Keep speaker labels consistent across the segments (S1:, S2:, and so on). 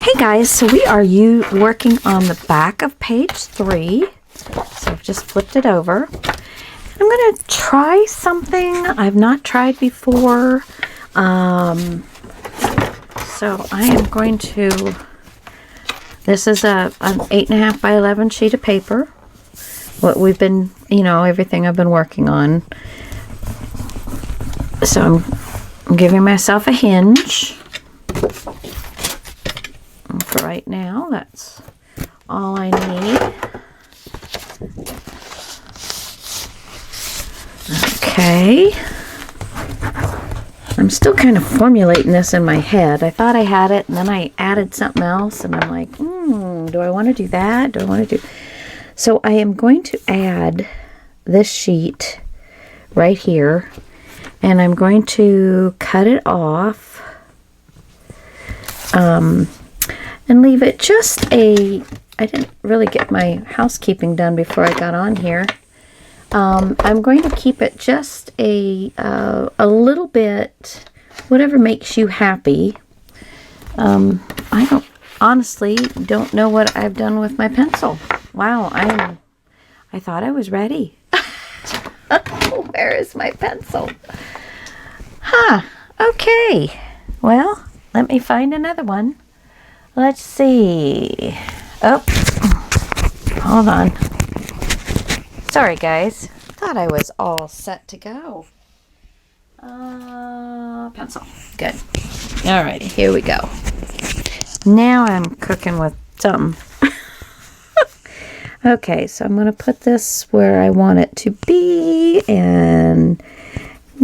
S1: Hey guys, so we are working on the back of page 3. So I've just flipped it over. I'm going to try something I've not tried before. So I am going to, this is an 8.5 by 11 sheet of paper. What we've been, everything I've been working on. So I'm giving myself a hinge. For right now, that's all I need. Okay. I'm still kind of formulating this in my head. I thought I had it, and then I added something else, and I'm like, do I want to do that? Do I want to do... So I am going to add this sheet right here, and I'm going to cut it off. And leave it just I didn't really get my housekeeping done before I got on here. I'm going to keep it just a little bit, whatever makes you happy. I honestly don't know what I've done with my pencil. Wow, I thought I was ready. Where is my pencil? Okay. Well, let me find another one. Let's see. Oh, hold on. Sorry, guys. Thought I was all set to go. Pencil. Good. All right, here we go. Now I'm cooking with something. Okay, so I'm going to put this where I want it to be, and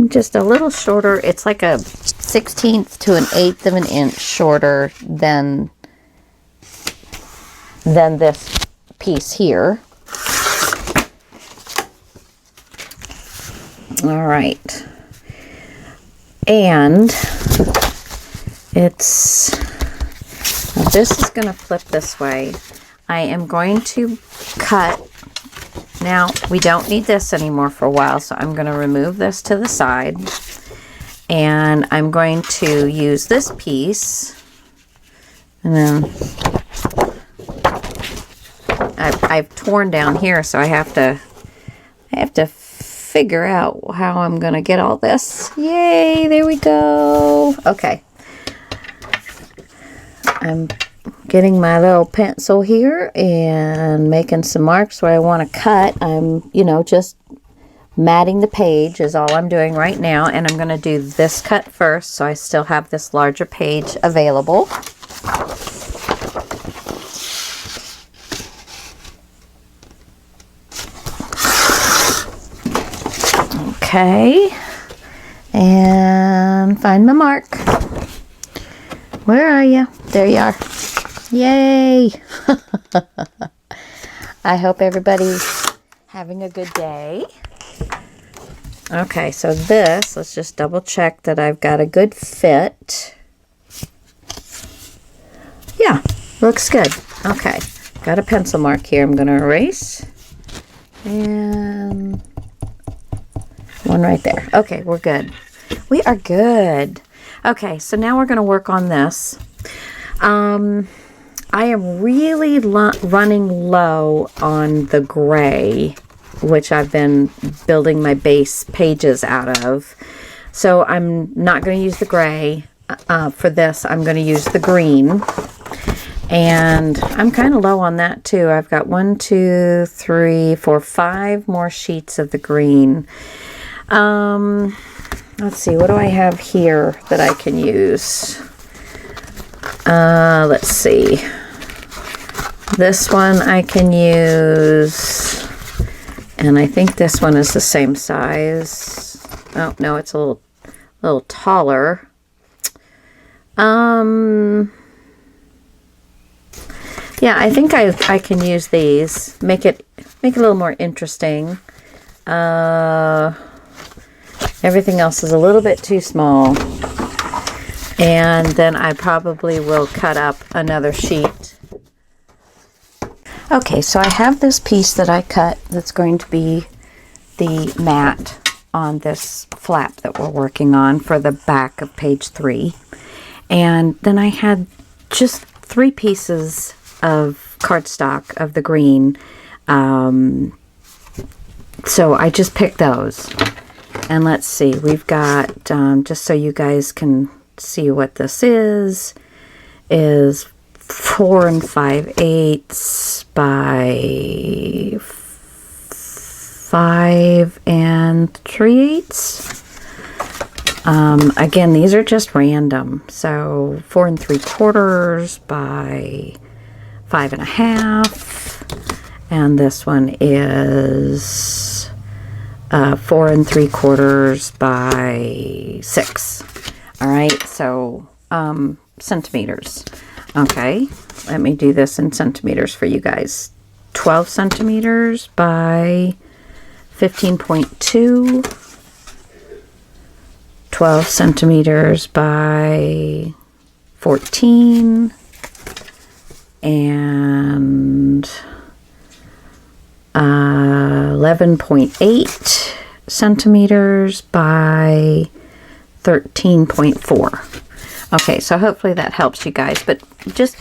S1: just a little shorter. It's like a 1/16 to an 1/8 of an inch shorter than this piece here. All right. And this is going to flip this way. I am going to cut. Now, we don't need this anymore for a while, so I'm going to remove this to the side. And I'm going to use this piece. And then I've torn down here, so I have to figure out how I'm going to get all this. Yay, there we go. Okay. I'm getting my little pencil here and making some marks where I want to cut. I'm, just matting the page is all I'm doing right now, and I'm going to do this cut first so I still have this larger page available. Okay, and find my mark. Where are you? There you are. Yay! I hope everybody's having a good day. Okay, so let's just double check that I've got a good fit. Yeah, looks good. Okay, got a pencil mark here. I'm going to erase. And one right there. Okay, we're good. We are good. Okay, so now we're going to work on this. I am really running low on the gray, which I've been building my base pages out of. So I'm not going to use the gray. For this, I'm going to use the green. And I'm kind of low on that too. I've got 1, 2, 3, 4, 5 more sheets of the green. Let's see, what do I have here that I can use? Let's see. This one I can use, and I think this one is the same size. Oh, no, it's a little taller. Yeah, I think I can use these. Make it a little more interesting. Everything else is a little bit too small. And then I probably will cut up another sheet. Okay, so I have this piece that I cut that's going to be the mat on this flap that we're working on for the back of page 3. And then I had just 3 pieces of cardstock of the green. So I just picked those. And let's see, we've got, just so you guys can see what this is 4 5/8 by 5 3/8. Again, these are just random. So 4 3/4 by 5 1/2. And this one is 4 3/4 by 6. All right, so centimeters. Okay, let me do this in centimeters for you guys. 12 centimeters by 15.2. 12 centimeters by 14. And 11.8 centimeters by 13.4. Okay, so hopefully that helps you guys. But just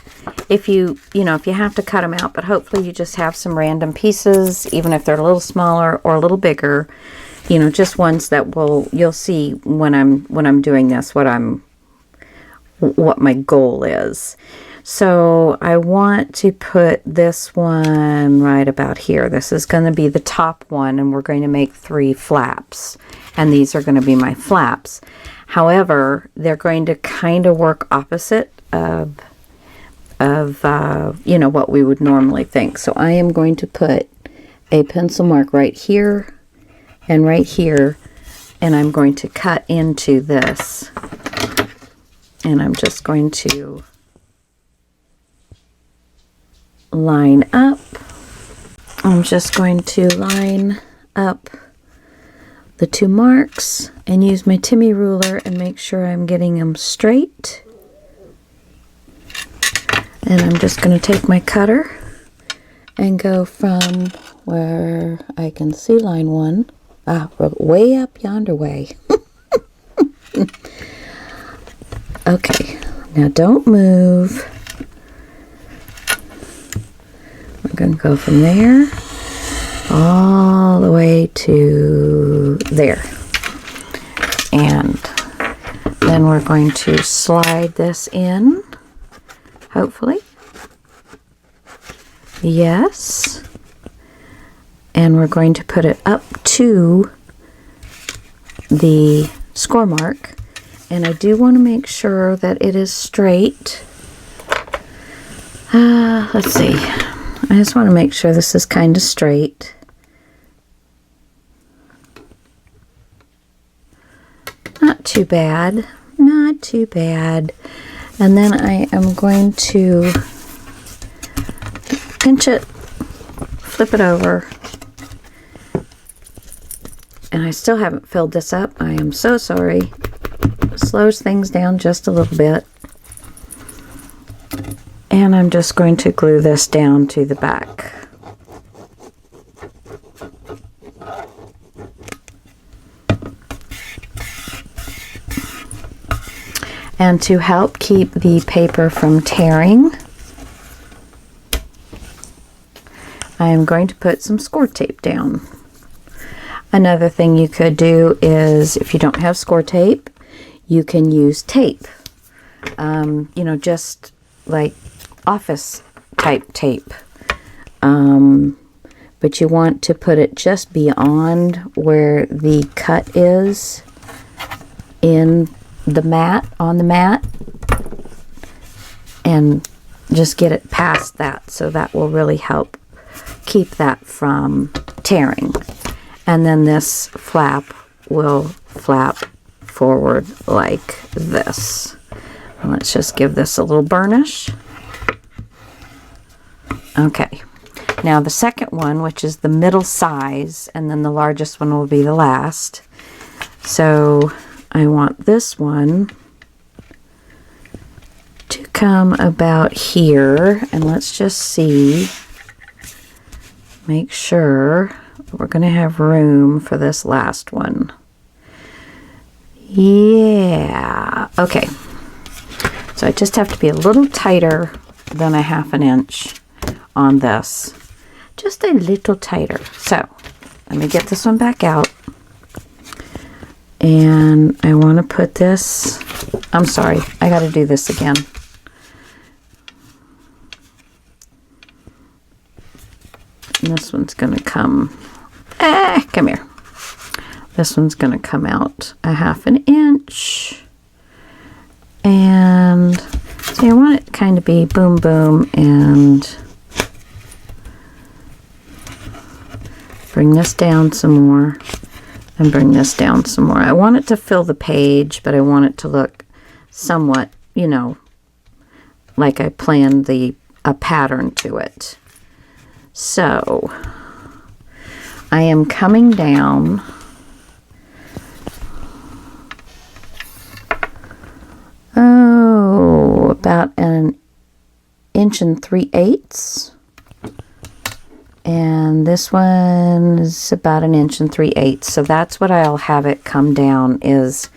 S1: if you have to cut them out, but hopefully you just have some random pieces, even if they're a little smaller or a little bigger, just ones that you'll see when I'm doing this, what my goal is. So I want to put this one right about here. This is going to be the top one, and we're going to make 3 flaps. And these are going to be my flaps. However, they're going to kind of work opposite of what we would normally think. So I am going to put a pencil mark right here and right here, and I'm going to cut into this. And I'm just going to line up. I'm just going to line up the 2 marks and use my Timmy ruler and make sure I'm getting them straight. And I'm just going to take my cutter and go from where I can see line 1, way up yonder way. Okay, now don't move. I'm going to go from there all the way to there. And then we're going to slide this in, hopefully. Yes. And we're going to put it up to the score mark. And I do want to make sure that it is straight. Let's see. I just want to make sure this is kind of straight. Not too bad. Not too bad. And then I am going to pinch it, flip it over. And I still haven't filled this up. I am so sorry. Slows things down just a little bit. And I'm just going to glue this down to the back. And to help keep the paper from tearing, I am going to put some score tape down. Another thing you could do is, if you don't have score tape, you can use tape. Just like office type tape. But you want to put it just beyond where the cut is in the mat, on the mat, and just get it past that, so that will really help keep that from tearing. And then this flap will flap forward like this. And let's just give this a little burnish. Okay, now the second one, which is the middle size, and then the largest one will be the last. So I want this one to come about here, and let's just see, make sure we're going to have room for this last one. Yeah, okay. So I just have to be a little tighter than a 1/2 inch on this. Just a little tighter. So let me get this one back out. And I want to put this, I'm sorry, I got to do this again. And this one's going to come here. This one's going to come out a 1/2 inch. And so I want it to kind of be boom, boom, and bring this down some more, and bring this down some more. I want it to fill the page, but I want it to look somewhat, you know, like I planned a pattern to it. So I am coming down about 1 3/8 inches. And this one is about 1 3/8 inches. So that's what I'll have it come down, is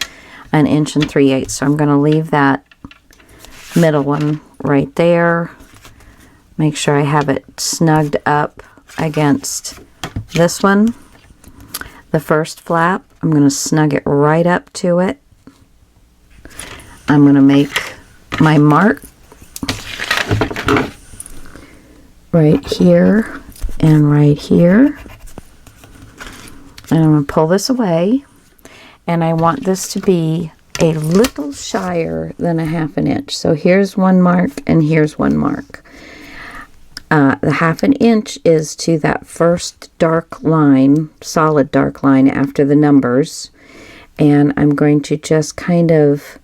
S1: 1 3/8 inches. So I'm going to leave that middle one right there. Make sure I have it snugged up against this one. The first flap, I'm going to snug it right up to it. I'm going to make my mark right here and right here. And I'm going to pull this away. And I want this to be a little shyer than a 1/2 inch. So here's one mark and here's one mark. The 1/2 inch is to that first dark line, solid dark line after the numbers. And I'm going to just kind of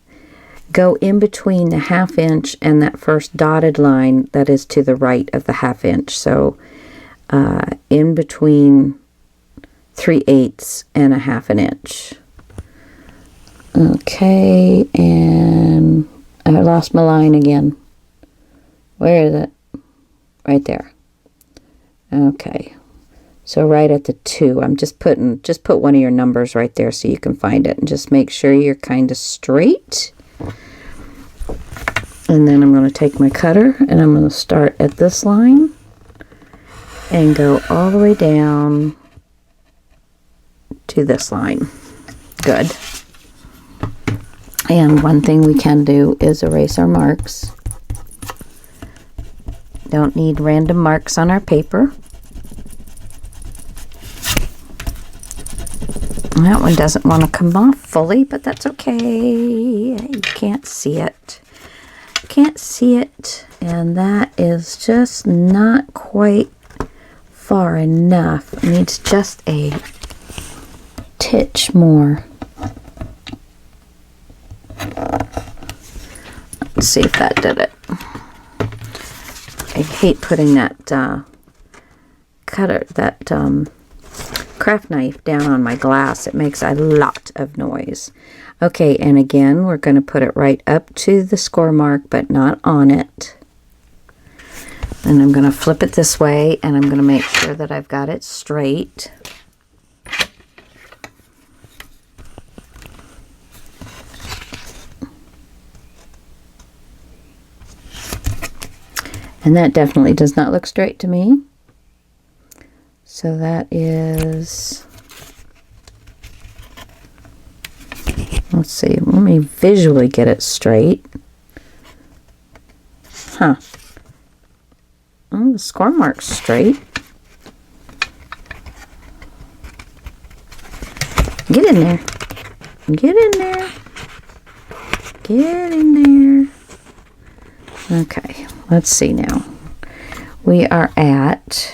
S1: go in between the 1/2 inch and that first dotted line that is to the right of the 1/2 inch. So in between 3/8 and a 1/2 inch. Okay, and I lost my line again. Where is it? Right there. Okay, so right at the 2. I'm just put one of your numbers right there so you can find it, and just make sure you're kind of straight. And then I'm going to take my cutter and I'm going to start at this line and go all the way down to this line. Good. And one thing we can do is erase our marks. Don't need random marks on our paper. That one doesn't want to come off fully, but that's okay. You can't see it. Can't see it, and that is just not quite far enough. It needs just a titch more. Let's see if that did it. I hate putting that craft knife down on my glass. It makes a lot of noise. Okay, and again, we're going to put it right up to the score mark, but not on it. And I'm going to flip it this way, and I'm going to make sure that I've got it straight. And that definitely does not look straight to me. So that is, let's see, let me visually get it straight. Huh. Oh, the score mark's straight. Get in there. Get in there. Get in there. Okay, let's see now. We are at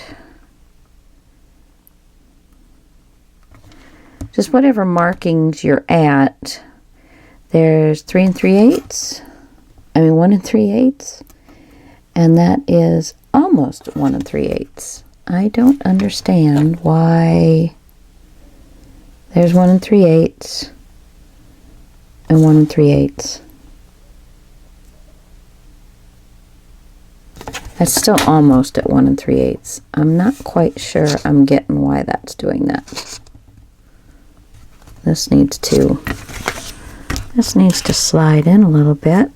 S1: just whatever markings you're at. There's 3 3/8. 1 3/8. And that is almost 1 3/8. I don't understand why there's 1 3/8 and 1 3/8. That's still almost at 1 3/8. I'm not quite sure I'm getting why that's doing that. This needs to slide in a little bit.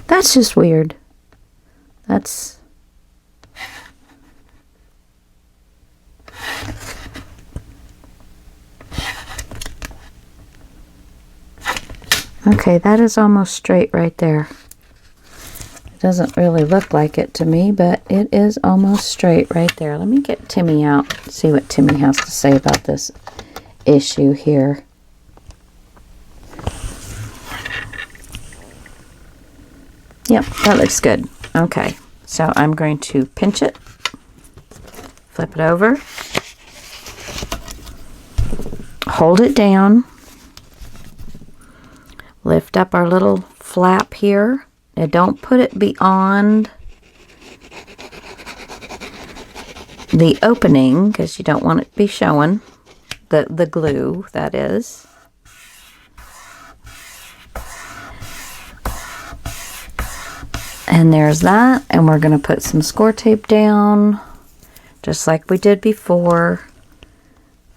S1: That's just weird. That's... Okay, that is almost straight right there. It doesn't really look like it to me, but it is almost straight right there. Let me get Timmy out, see what Timmy has to say about this issue here. Yep, that looks good. Okay, so I'm going to pinch it, flip it over, hold it down, lift up our little flap here. Now don't put it beyond the opening because you don't want it to be showing, the glue, that is. And there's that, and we're going to put some score tape down, just like we did before,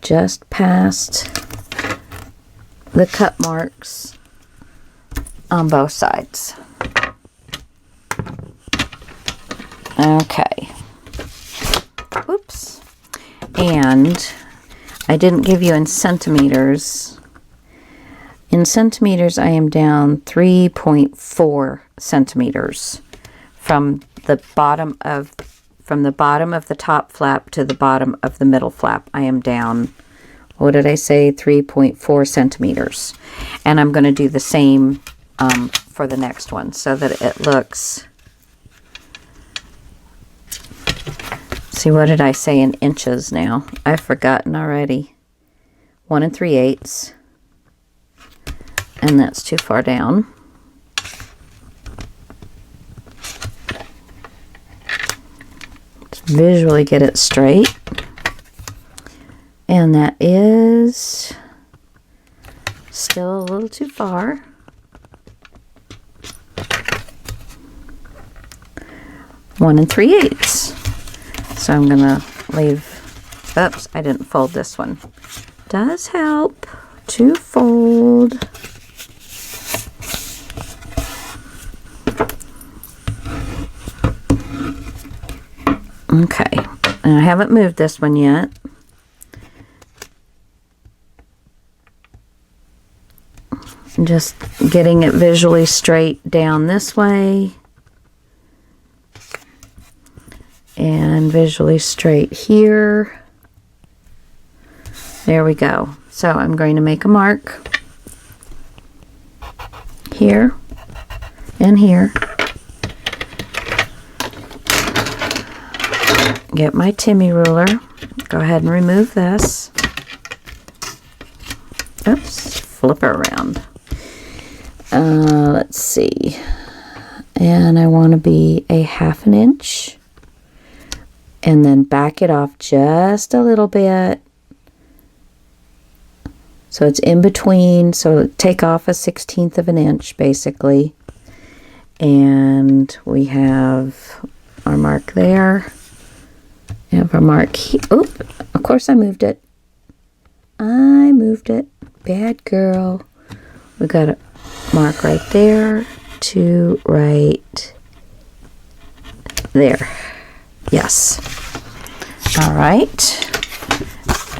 S1: just past the cut marks on both sides. Okay. Whoops. And I didn't give you in centimeters. In centimeters, I am down 3.4 centimeters from the bottom of the top flap to the bottom of the middle flap. I am down, what did I say, 3.4 centimeters. And I'm going to do the same for the next one so that it looks... See, what did I say in inches now? I've forgotten already. 1 3/8. And that's too far down. Let's visually get it straight. And that is still a little too far. One 3/8. So I'm gonna leave, oops, I didn't fold this one. Does help to fold. Okay, and I haven't moved this one yet. I'm just getting it visually straight down this way. And visually straight here. There we go. So I'm going to make a mark here and here. Get my Timmy ruler. Go ahead and remove this. Oops, flip her around. Let's see. And I want to be a 1/2 inch. And then back it off just a little bit. So it's in between. So take off a 1/16 of an inch, basically. And we have our mark there. We have our mark here. Oh, of course I moved it. I moved it. Bad girl. We got a mark right there to right there. Yes. All right.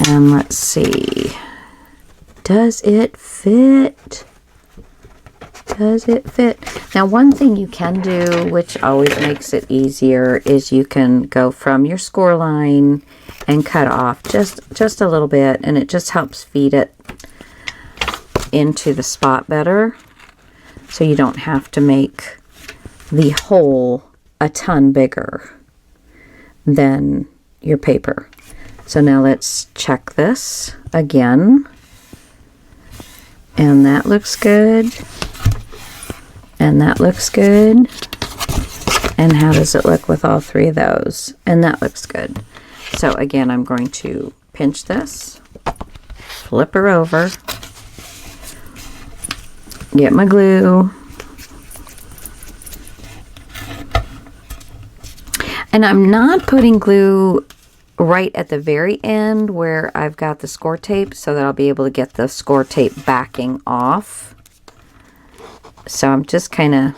S1: And let's see. Does it fit? Does it fit? Now, one thing you can do, which always makes it easier, is you can go from your score line and cut off just a little bit, and it just helps feed it into the spot better. So you don't have to make the hole a ton bigger than your paper. So now let's check this again. And that looks good. And that looks good. And how does it look with all three of those? And that looks good. So again, I'm going to pinch this, flip her over, get my glue, and I'm not putting glue right at the very end where I've got the score tape so that I'll be able to get the score tape backing off. So I'm just kind of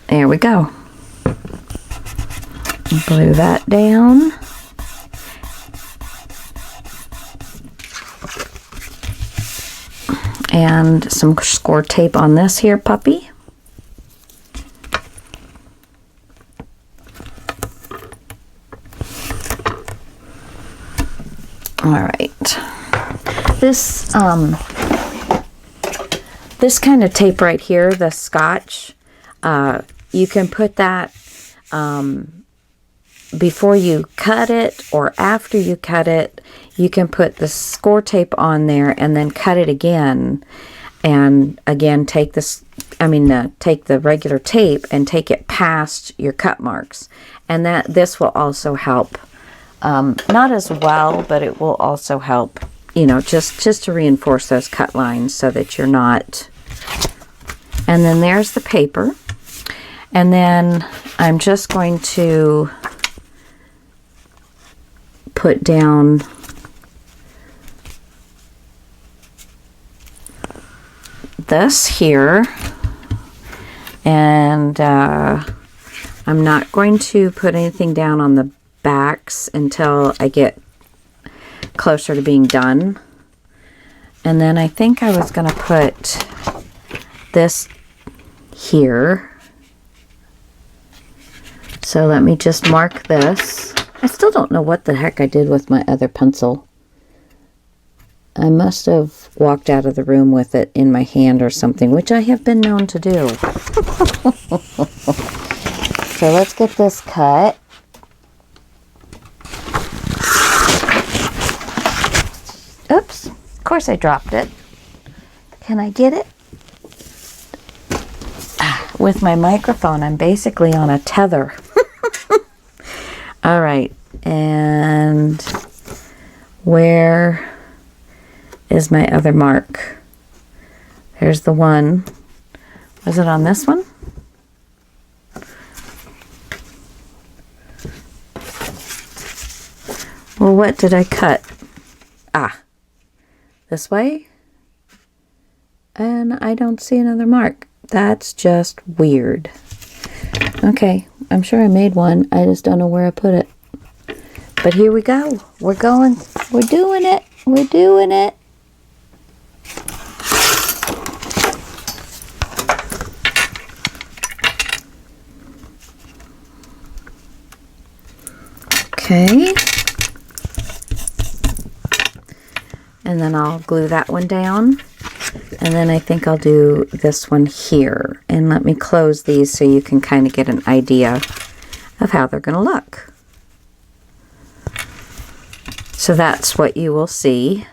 S1: there we go. Glue that down. And some score tape on this here puppy. All right. This this kind of tape right here, the Scotch, you can put that before you cut it or after you cut it. You can put the score tape on there and then cut it again. And again, take this, take the regular tape and take it past your cut marks. And this will also help. Not as well, but it will also help, just to reinforce those cut lines so that you're not. And then there's the paper. And then I'm just going to put down this here, and I'm not going to put anything down on the backs until I get closer to being done. And then I think I was going to put this here. So let me just mark this. I still don't know what the heck I did with my other pencil. I must have walked out of the room with it in my hand or something, which I have been known to do. So let's get this cut. Oops, of course I dropped it. Can I get it? With my microphone, I'm basically on a tether. All right, and where is my other mark? There's the one. Was it on this one? Well, what did I cut? This way? And I don't see another mark. That's just weird. Okay, I'm sure I made one. I just don't know where I put it. But here we go. We're going. We're doing it. We're doing it. Okay. And then I'll glue that one down. And then I think I'll do this one here. And let me close these so you can kind of get an idea of how they're going to look. So that's what you will see.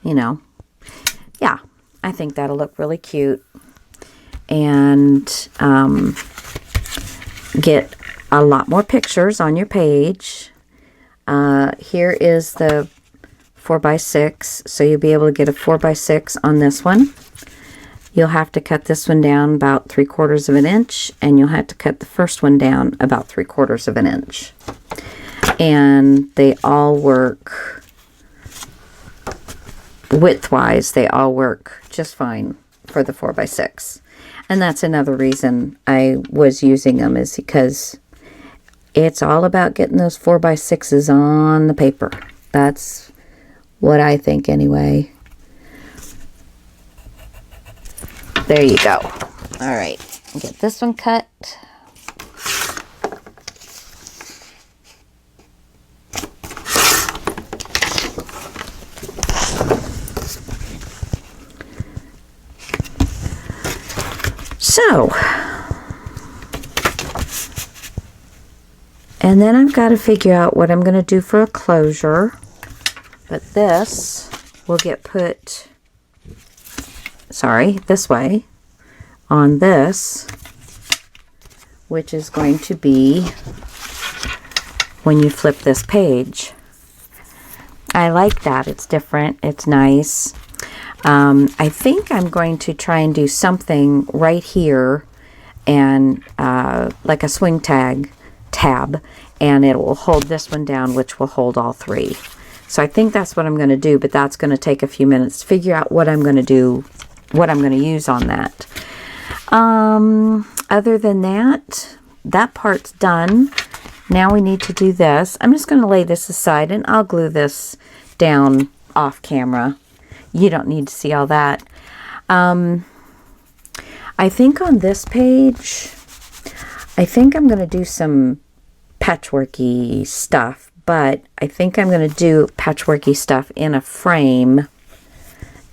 S1: Yeah, I think that'll look really cute. And get a lot more pictures on your page. Here is the 4x6, so you'll be able to get a 4x6 on this one. You'll have to cut this one down about 3/4 of an inch, and you'll have to cut the first one down about 3/4 of an inch. And they all work width-wise. They all work just fine for the 4x6. And that's another reason I was using them, is because it's all about getting those 4x6s on the paper. That's what I think anyway. There you go. All right, get this one cut. So, and then I've got to figure out what I'm going to do for a closure. But this will get put, this way on this, which is going to be when you flip this page. I like that. It's different. It's nice. I think I'm going to try and do something right here and like a swing tab, and it will hold this one down, which will hold all three. So I think that's what I'm going to do, but that's going to take a few minutes to figure out what I'm going to do, what I'm going to use on that. Other than that, that part's done. Now we need to do this. I'm just going to lay this aside and I'll glue this down off camera. You don't need to see all that. I think on this page, I think I'm going to do some patchworky stuff, but I think I'm going to do patchworky stuff in a frame.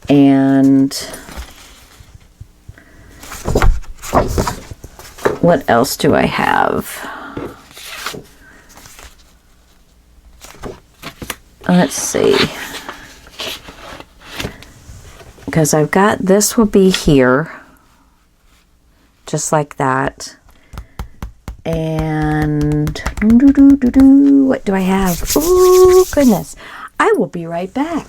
S1: And what else do I have? Let's see. Because I've got, this will be here. Just like that. And what do I have? Oh, goodness. I will be right back.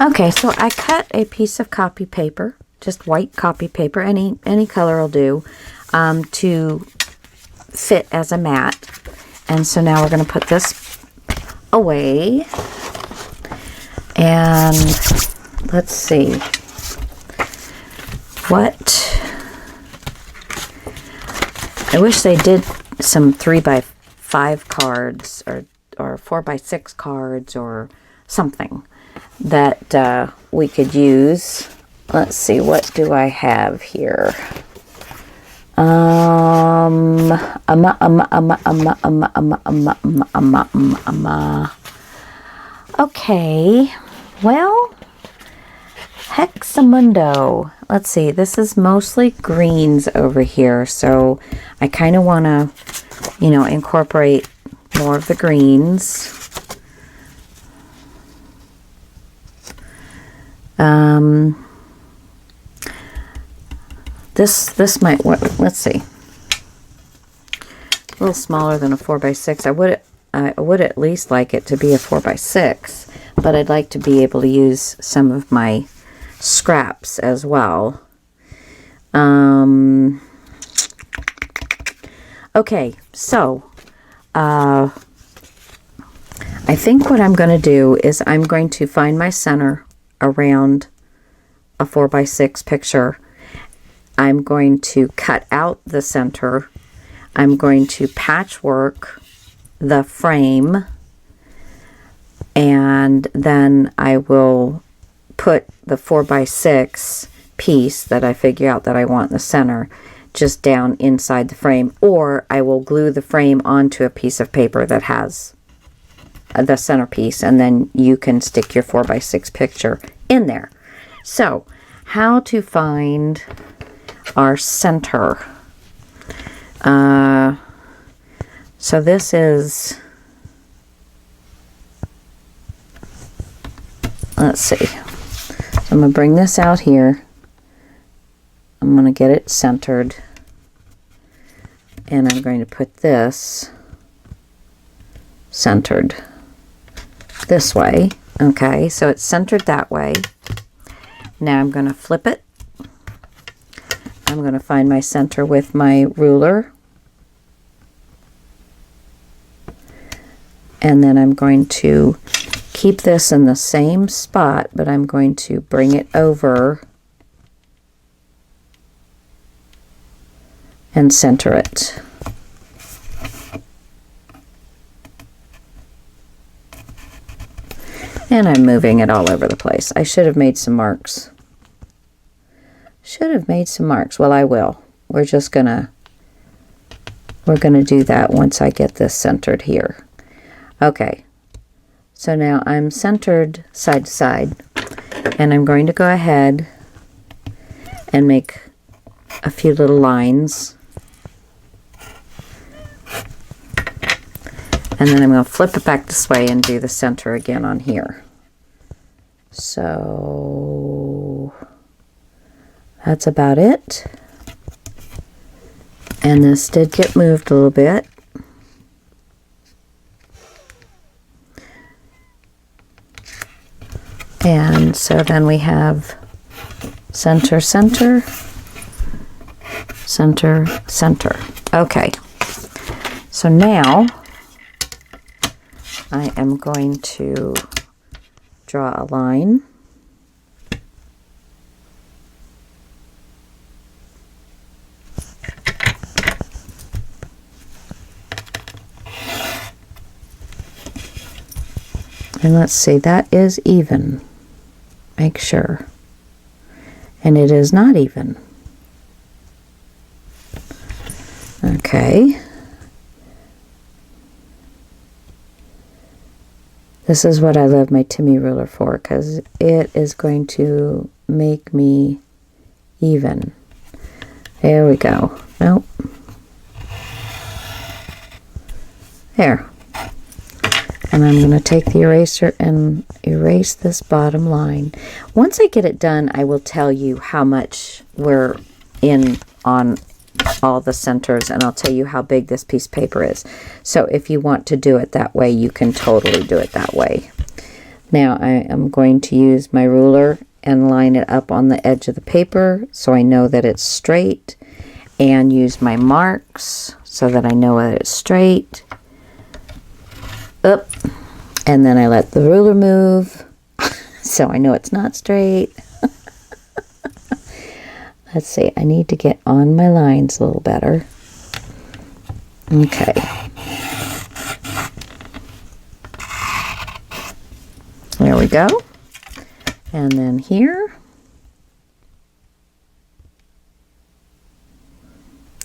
S1: Okay, so I cut a piece of copy paper, just white copy paper, any color will do, to fit as a mat. And so now we're going to put this away. And let's see. What? I wish they did some 3x5 cards or 4x6 cards or something that we could use. Let's see, what do I have here? Okay, well, Hexamundo. Let's see, this is mostly greens over here, so I kind of want to, you know, incorporate more of the greens. This might work. Let's see. A little smaller than a 4x6. I would at least like it to be a 4x6, but I'd like to be able to use some of my scraps as well. Okay, so I think what I'm going to do is I'm going to find my center around a 4x6 picture. I'm going to cut out the center. I'm going to patchwork the frame, and then I will put the 4x6 piece that I figure out that I want in the center just down inside the frame, or I will glue the frame onto a piece of paper that has the centerpiece, and then you can stick your 4x6 picture in there. So, how to find our center. So this is, let's see. So I'm going to bring this out here. I'm going to get it centered. And I'm going to put this centered this way. Okay, so it's centered that way. Now I'm going to flip it. I'm going to find my center with my ruler. And then I'm going to keep this in the same spot, but I'm going to bring it over and center it. And I'm moving it all over the place. I should have made some marks. Well, I will. We're gonna do that once I get this centered here. Okay. So now I'm centered side to side, and I'm going to go ahead and make a few little lines. And then I'm going to flip it back this way and do the center again on here. So that's about it. And this did get moved a little bit. And so then we have center, center, center, center. Okay. So now I am going to draw a line. And let's see, that is even. Make sure. And it is not even. Okay. This is what I love my Timmy ruler for, because it is going to make me even. There we go. Nope. There. And I'm going to take the eraser and erase this bottom line. Once I get it done, I will tell you how much we're in on all the centers, and I'll tell you how big this piece of paper is. So if you want to do it that way, you can totally do it that way. Now I am going to use my ruler and line it up on the edge of the paper so I know that it's straight, and use my marks so that I know that it's straight. Up, and then I let the ruler move so I know it's not straight. Let's see, I need to get on my lines a little better. Okay. There we go. And then here.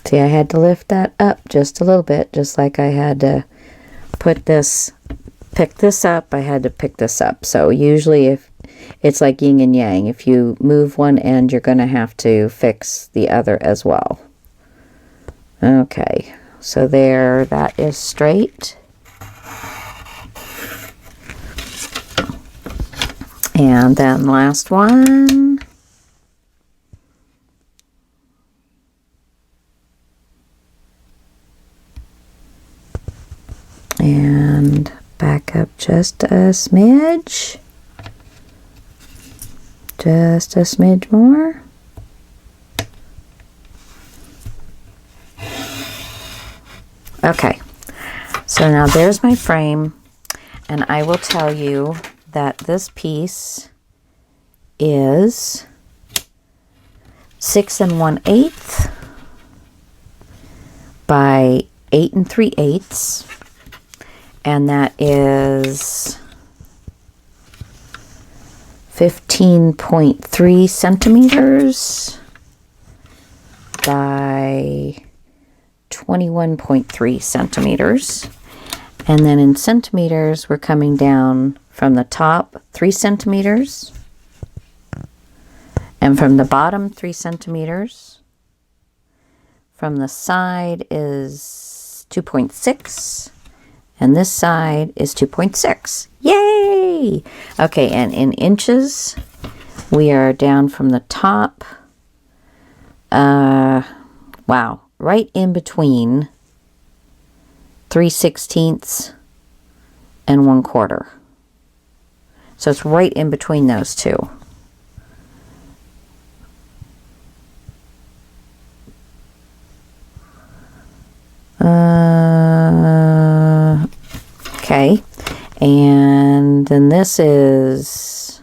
S1: See, I had to lift that up just a little bit, just like I had to pick this up, I had to pick this up. So usually if it's like yin and yang, if you move one end, you're going to have to fix the other as well. Okay, so there, that is straight. And then last one. And back up just a smidge. Just a smidge more. Okay, so now there's my frame, and I will tell you that this piece is 6 1/8 by 8 3/8. And that is 15.3 centimeters by 21.3 centimeters. And then in centimeters, we're coming down from the top 3 centimeters. And from the bottom 3 centimeters. From the side is 2.6. And this side is 2.6. Yay! Okay, and in inches, we are down from the top. Wow, right in between 3/16 and 1/4. So it's right in between those two. Okay, and then this is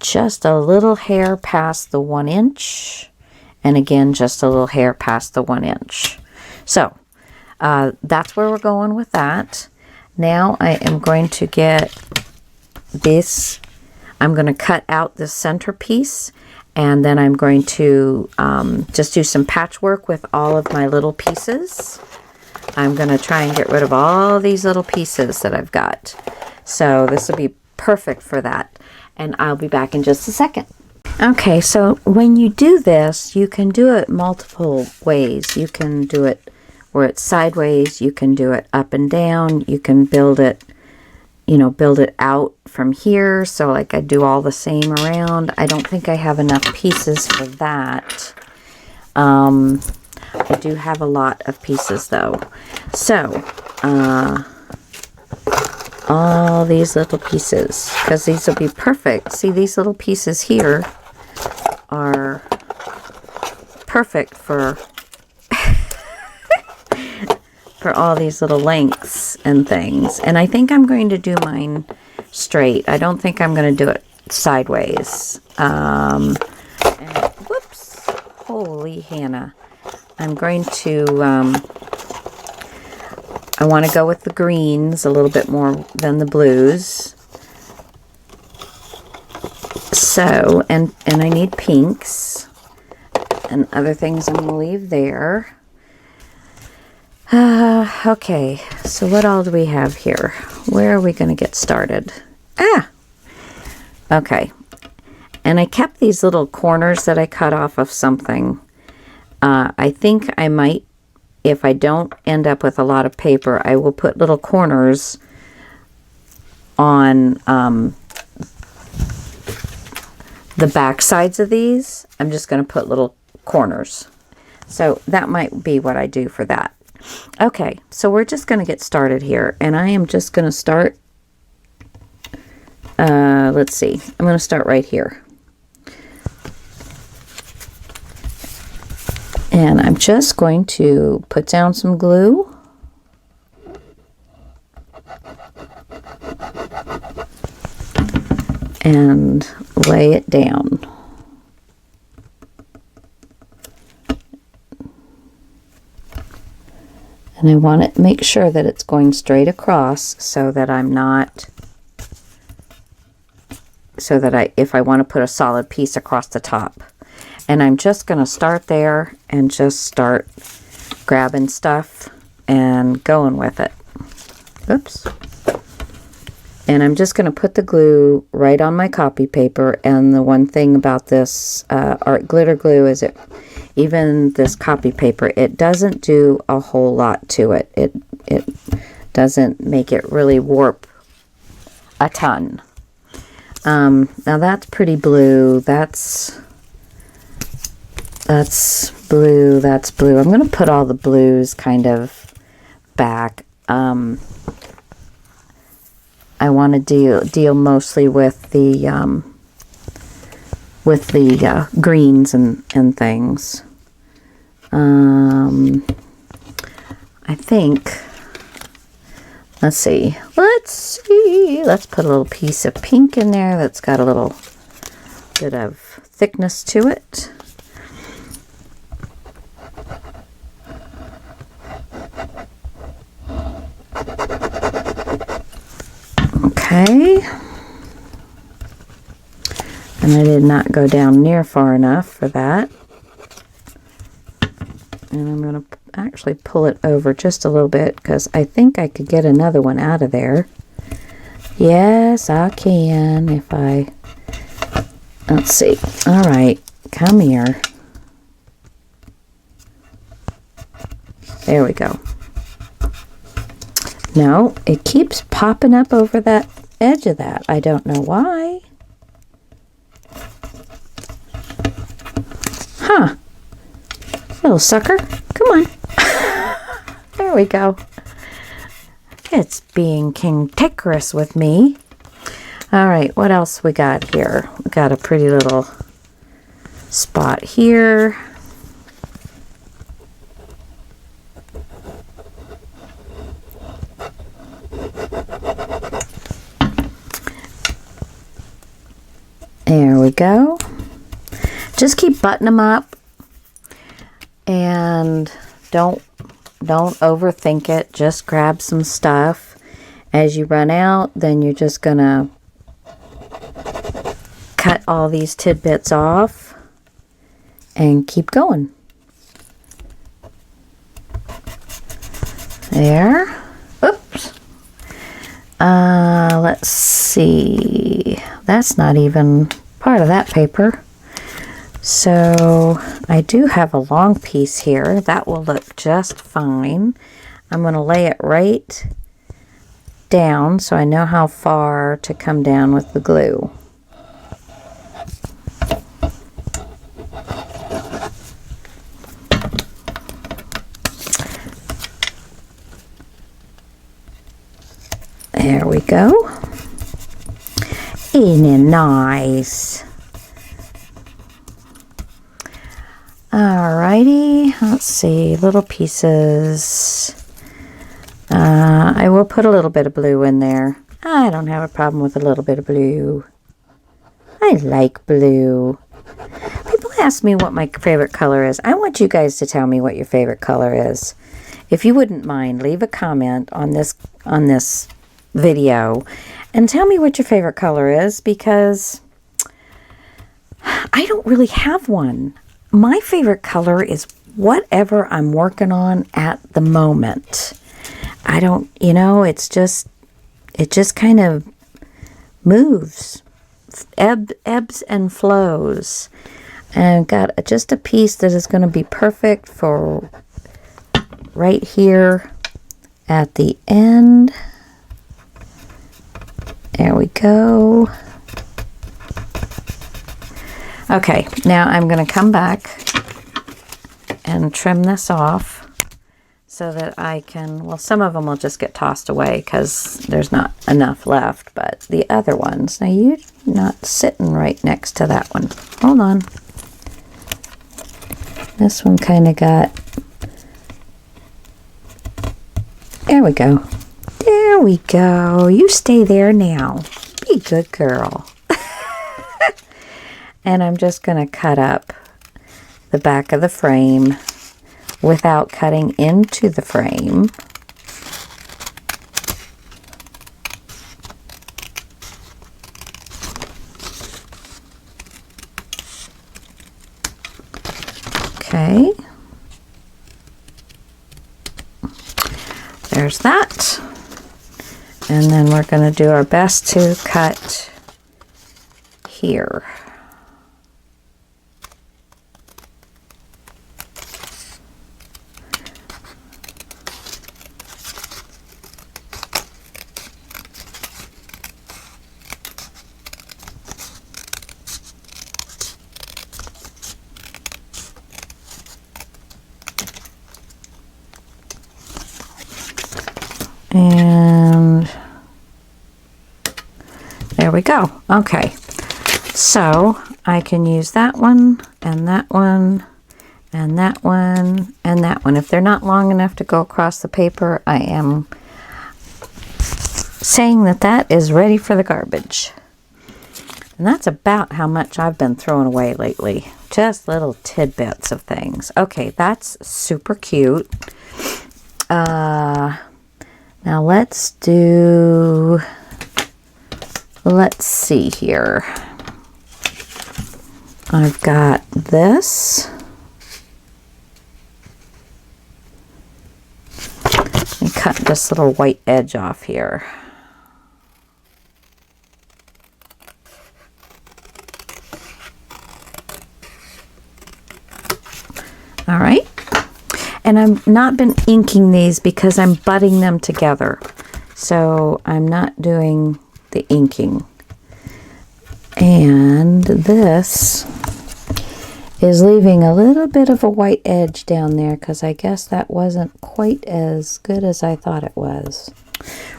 S1: just a little hair past the 1 inch, and again just a little hair past the 1 inch. So that's where we're going with that. Now I am going to get this, I'm going to cut out this center piece, and then I'm going to just do some patchwork with all of my little pieces. I'm going to try and get rid of all these little pieces that I've got. So this will be perfect for that. And I'll be back in just a second. Okay, so when you do this, you can do it multiple ways. You can do it where it's sideways. You can do it up and down. You can build it, you know, build it out from here. So like I do all the same around. I don't think I have enough pieces for that. I do have a lot of pieces though. So, all these little pieces, because these will be perfect. See, these little pieces here are perfect for for all these little lengths and things. And I think I'm going to do mine straight. I don't think I'm going to do it sideways. And, whoops, holy Hannah. I'm going to, I want to go with the greens a little bit more than the blues. So, and I need pinks and other things I'm going to leave there. Okay, so what all do we have here? Where are we going to get started? Okay. And I kept these little corners that I cut off of something. I think I might, if I don't end up with a lot of paper, I will put little corners on the back sides of these. I'm just going to put little corners. So that might be what I do for that. Okay, so we're just going to get started here, and I am just going to start, let's see, I'm going to start right here. And I'm just going to put down some glue. And lay it down. And I want to make sure that it's going straight across so that I'm not, so that if I want to put a solid piece across the top. And I'm just going to start there and just start grabbing stuff and going with it. Oops. And I'm just going to put the glue right on my copy paper. And the one thing about this art glitter glue is even this copy paper, it doesn't do a whole lot to it. It doesn't make it really warp a ton. Now that's pretty blue. That's blue. That's blue. I'm going to put all the blues kind of back. I want to deal mostly with the greens and things. I think, let's see, let's put a little piece of pink in there that's got a little bit of thickness to it. Okay, and I did not go down near far enough for that. And I'm going to actually pull it over just a little bit because I think I could get another one out of there. Yes, I can if I, let's see. All right, come here. There we go. No, it keeps popping up over that edge of that. I don't know why. Huh. Little sucker. Come on. There we go. It's being cantankerous with me. All right, what else we got here? We got a pretty little spot here. There we go. Just keep buttoning them up and don't overthink it. Just grab some stuff. As you run out, then you're just gonna cut all these tidbits off and keep going. There. Oops. Let's see. That's not even part of that paper. So I do have a long piece here. That will look just fine. I'm going to lay it right down so I know how far to come down with the glue. There we go. Isn't it nice? Alrighty, let's see, little pieces. I will put a little bit of blue in there. I don't have a problem with a little bit of blue. I like blue. People ask me what my favorite color is. I want you guys to tell me what your favorite color is. If you wouldn't mind, leave a comment on this video and tell me what your favorite color is, because I don't really have one. My favorite color is whatever I'm working on at the moment. I don't, it just kind of moves, ebbs and flows. And I've got just a piece that is going to be perfect for right here at the end. There we go. Okay, now I'm going to come back and trim this off so that I can, well, some of them will just get tossed away because there's not enough left, but the other ones, now you're not sitting right next to that one. Hold on. This one kind of got, there we go. There we go. You stay there now. Be a good girl. And I'm just going to cut up the back of the frame without cutting into the frame. Okay. There's that. And then we're going to do our best to cut here. And there we go. Okay, so I can use that one and that one and that one and that one. If they're not long enough to go across the paper, I am saying that that is ready for the garbage. And that's about how much I've been throwing away lately. Just little tidbits of things. Okay, that's super cute. Now let's see here. I've got this. Let me cut this little white edge off here. All right. And I've not been inking these because I'm butting them together. So I'm not doing the inking. And this is leaving a little bit of a white edge down there because I guess that wasn't quite as good as I thought it was.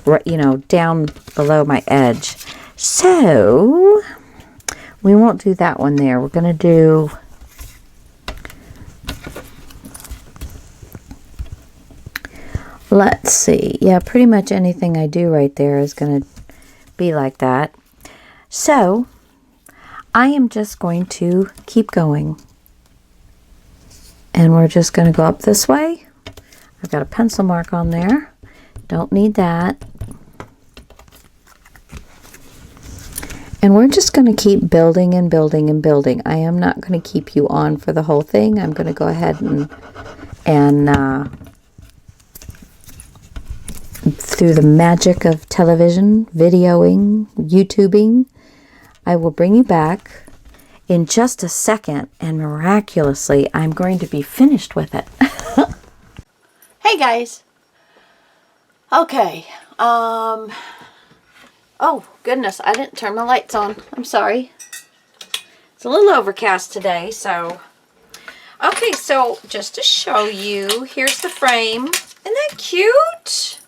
S1: Right, down below my edge. So we won't do that one there. We're going to do... Let's see. Yeah, pretty much anything I do right there is going to be like that. So, I am just going to keep going. And we're just going to go up this way. I've got a pencil mark on there. Don't need that. And we're just going to keep building and building and building. I am not going to keep you on for the whole thing. I'm going to go ahead and through the magic of television, videoing, YouTubing, I will bring you back in just a second, and miraculously, I'm going to be finished with it.
S2: Hey guys. Okay. Oh goodness, I didn't turn my lights on. I'm sorry. It's a little overcast today, so. Okay, so just to show you, here's the frame. Isn't that cute?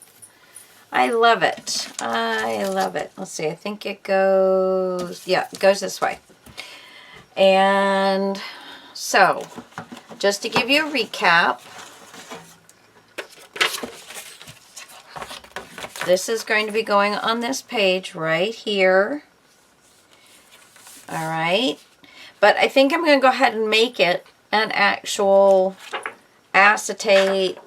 S2: I love it. I love it. Let's see, I think it goes, yeah, it goes this way. And so, just to give you a recap, this is going to be going on this page right here. All right. But I think I'm going to go ahead and make it an actual acetate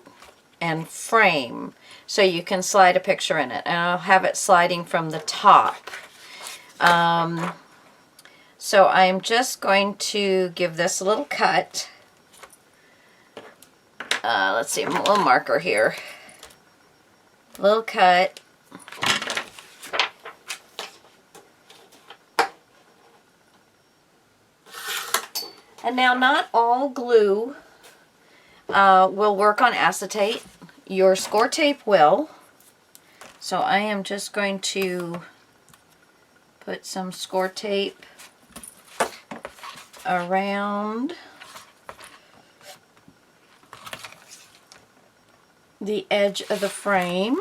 S2: and frame so you can slide a picture in it. And I'll have it sliding from the top. So I'm just going to give this a little cut. Let's see, a little marker here. Little cut. And now not all glue will work on acetate. Your score tape will. So I am just going to put some score tape around the edge of the frame.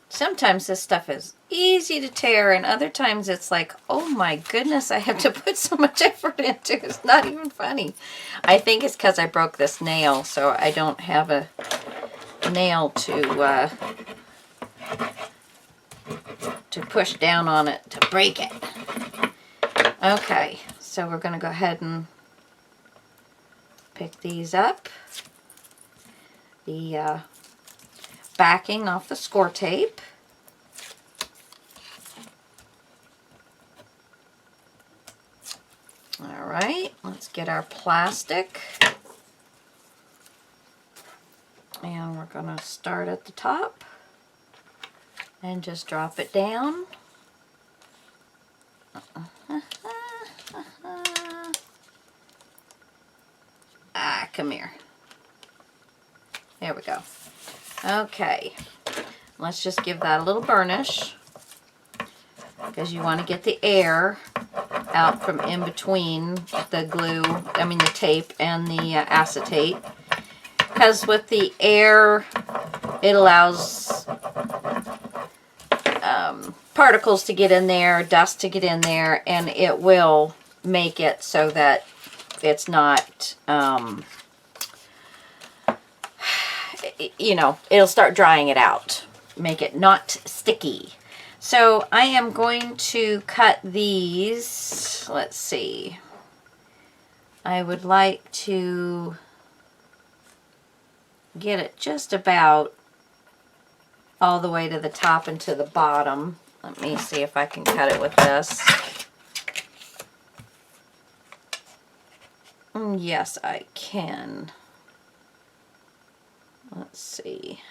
S2: Sometimes this stuff is easy to tear, and other times it's like, oh my goodness, I have to put so much effort into it. It's not even funny. I think it's because I broke this nail, so I don't have a nail to push down on it to break it. Okay, so we're going to go ahead and pick these up. The backing off the score tape. All right, let's get our plastic. And we're going to start at the top and just drop it down. Come here. There we go. Okay, let's just give that a little burnish because you want to get the air out from in between the glue, the tape and the acetate, because with the air it allows particles to get in there, dust to get in there, and it will make it so that it's not it'll start drying it out, make it not sticky. So I am going to cut these. Let's see. I would like to get it just about all the way to the top and to the bottom. Let me see if I can cut it with this. Yes, I can. Let's see.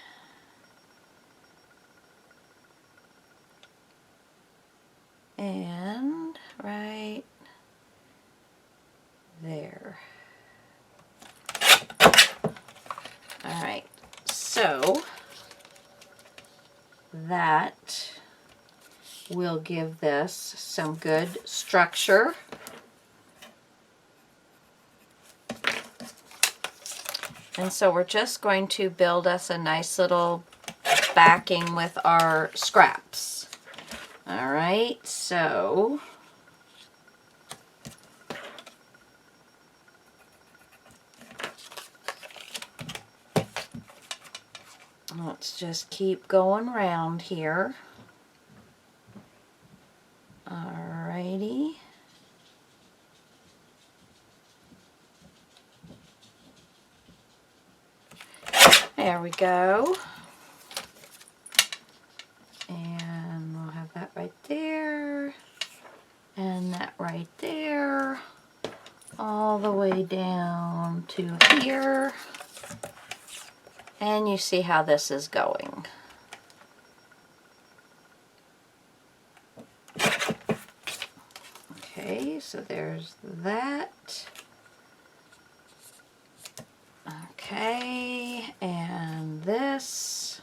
S2: And right there. All right, so that will give this some good structure. And so we're just going to build us a nice little backing with our scraps. All right, so let's just keep going around here. All righty. There we go. And we'll have that right there. And that right there. All the way down to here. And you see how this is going. Okay, so there's that. Okay, and this.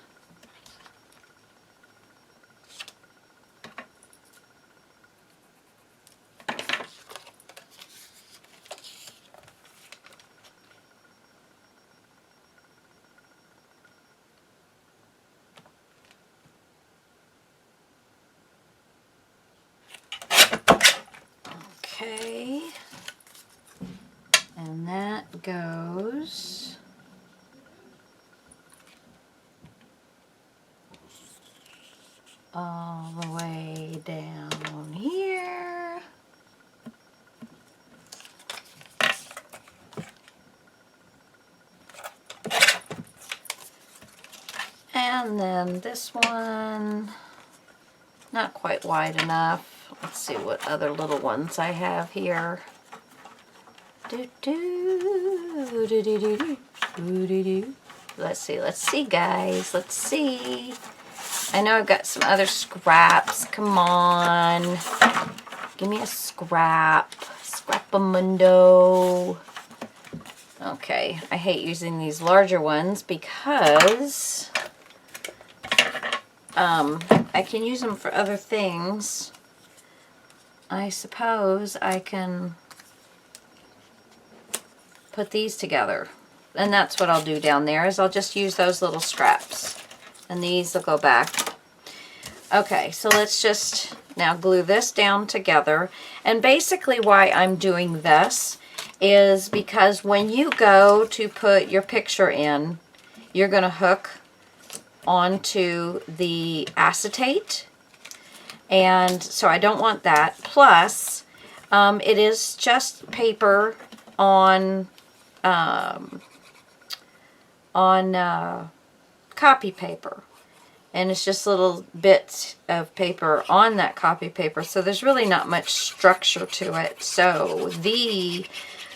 S2: goes. All the way down here. And then this one, not quite wide enough. Let's see what other little ones I have here. Let's see, guys. Let's see. I know I've got some other scraps. Come on. Give me a scrap. Scrapamundo. Okay, I hate using these larger ones because I can use them for other things. I suppose I can put these together. And that's what I'll do down there, is I'll just use those little scraps. And these will go back. Okay, so let's just now glue this down together. And basically why I'm doing this is because when you go to put your picture in, you're going to hook onto the acetate. And so I don't want that. Plus, it is just paper on copy paper. And it's just little bits of paper on that copy paper. So there's really not much structure to it. So the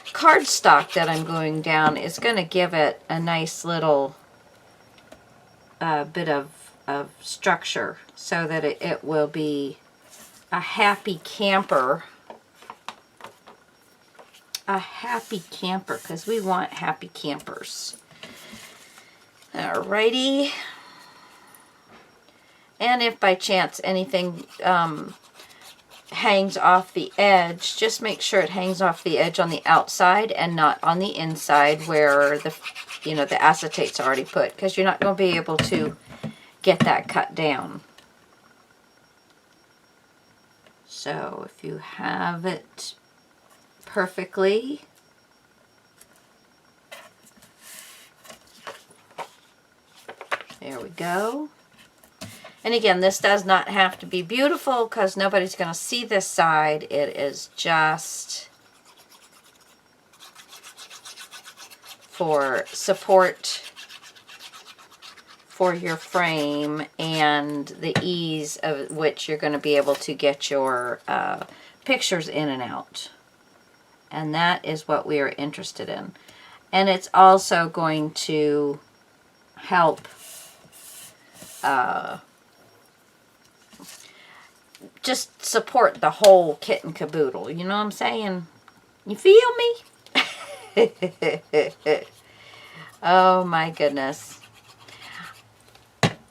S2: cardstock that I'm going down is going to give it a nice little bit of structure so that it will be a happy camper. A happy camper, because we want happy campers. Alrighty. And if by chance anything hangs off the edge, just make sure it hangs off the edge on the outside and not on the inside where the acetate's already put, because you're not going to be able to get that cut down. So if you have it perfectly, there we go. And again, this does not have to be beautiful because nobody's going to see this side. It is just for support for your frame and the ease of which you're going to be able to get your pictures in and out. And that is what we are interested in. And it's also going to help just support the whole kit and caboodle. You know what I'm saying? You feel me? Oh my goodness.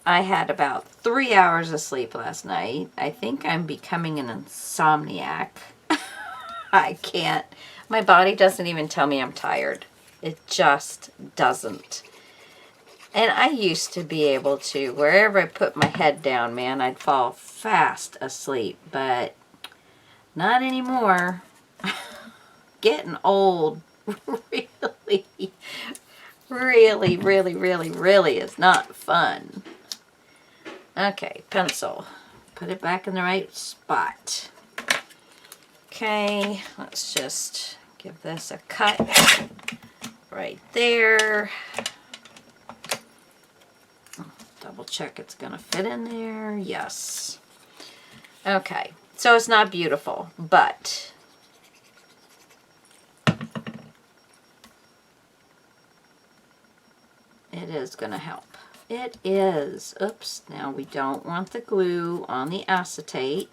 S2: I had about 3 hours of sleep last night. I think I'm becoming an insomniac. I can't. My body doesn't even tell me I'm tired. It just doesn't. And I used to be able to, wherever I put my head down, man, I'd fall fast asleep. But not anymore. Getting old really is not fun. Okay, pencil. Put it back in the right spot. Okay, let's just give this a cut right there. Double check it's going to fit in there. Yes. Okay, so it's not beautiful, but it is going to help. It is. Oops, now we don't want the glue on the acetate.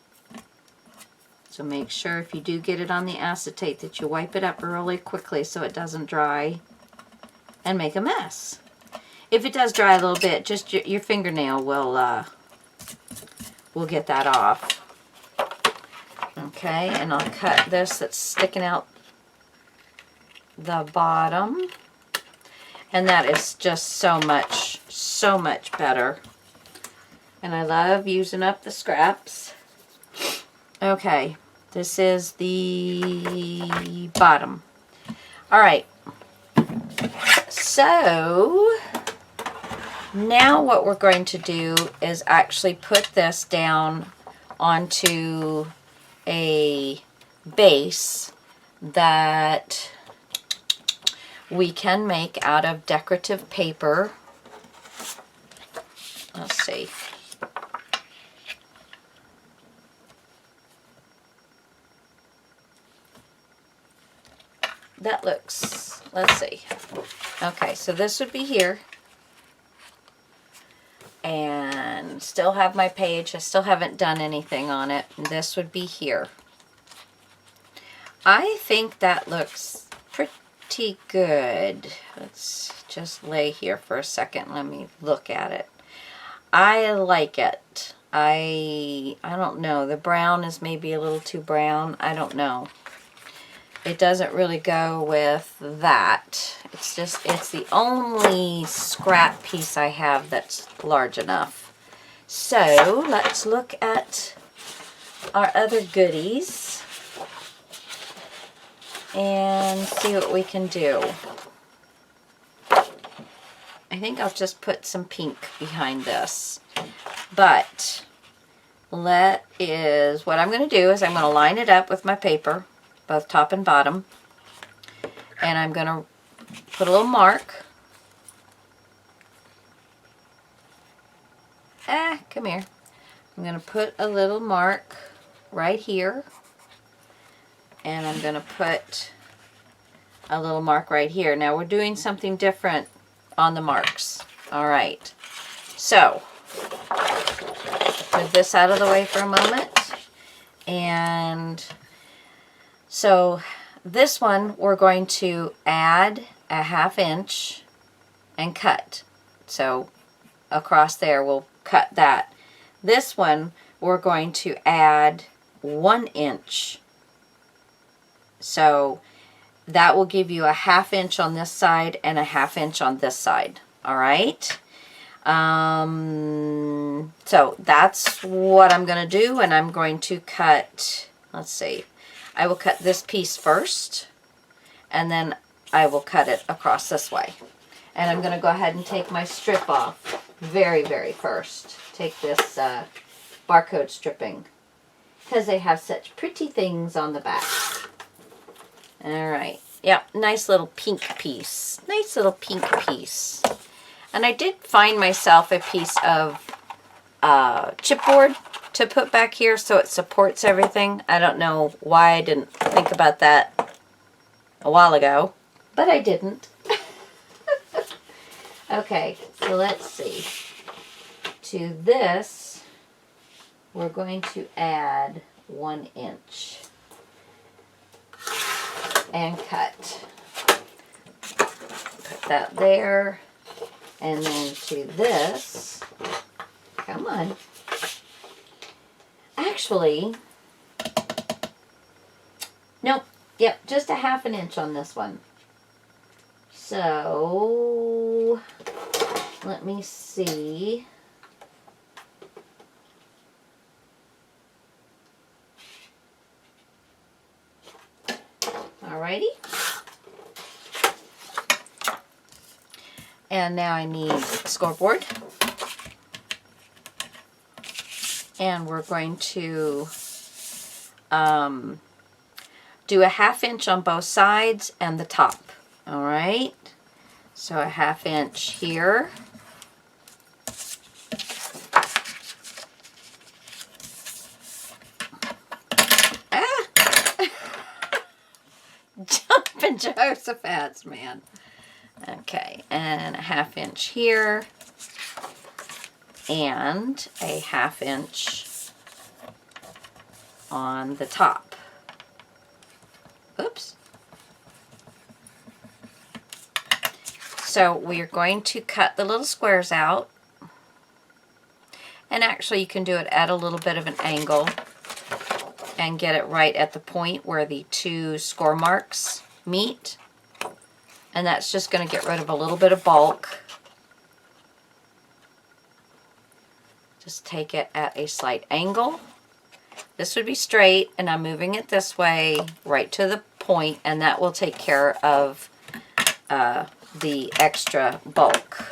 S2: So make sure if you do get it on the acetate that you wipe it up really quickly so it doesn't dry and make a mess. If it does dry a little bit, just your fingernail will get that off. Okay, and I'll cut this that's sticking out the bottom. And that is just so much better. And I love using up the scraps. Okay, this is the bottom. All right, So now what we're going to do is actually put this down onto a base that we can make out of decorative paper. Let's see. That looks, let's see. Okay, so this would be here. And still have my page. I still haven't done anything on it. This would be here. I think that looks pretty good. Let's just lay here for a second. Let me look at it. I like it. I don't know. The brown is maybe a little too brown. I don't know. It doesn't really go with that. It's the only scrap piece I have that's large enough. So let's look at our other goodies and see what we can do. I think I'll just put some pink behind this. But what I'm going to do is I'm going to line it up with my paper, both top and bottom. And I'm going to put a little mark. Come here. I'm going to put a little mark right here. And I'm going to put a little mark right here. Now we're doing something different on the marks. All right. So, move this out of the way for a moment. And so this one we're going to add a 1/2 inch and cut. So across there we'll cut that. This one we're going to add 1 inch. So that will give you a 1/2 inch on this side and a 1/2 inch on this side. All right. So that's what I'm going to do, and I'm going to cut, let's see, I will cut this piece first, and then I will cut it across this way. And I'm going to go ahead and take my strip off very first. Take this barcode stripping, because they have such pretty things on the back. All right. Yep, nice little pink piece. Nice little pink piece. And I did find myself a piece of chipboard to put back here so it supports everything. I don't know why I didn't think about that a while ago, but I didn't. Okay, so let's see. To this, we're going to add 1 inch and cut. Put that there. And then to this, come on. Actually, nope, yep, just a 1/2 inch on this one. So, let me see. Alrighty. And now I need a scoreboard. And we're going to do a 1/2 inch on both sides and the top. All right. So a 1/2 inch here. Jumping Jehoshaphat's, man. Okay, and a 1/2 inch here, and a 1/2 inch on the top. Oops. So we're going to cut the little squares out, and actually you can do it at a little bit of an angle and get it right at the point where the two score marks meet. And that's just going to get rid of a little bit of bulk. Just take it at a slight angle. This would be straight, and I'm moving it this way right to the point, and that will take care of the extra bulk.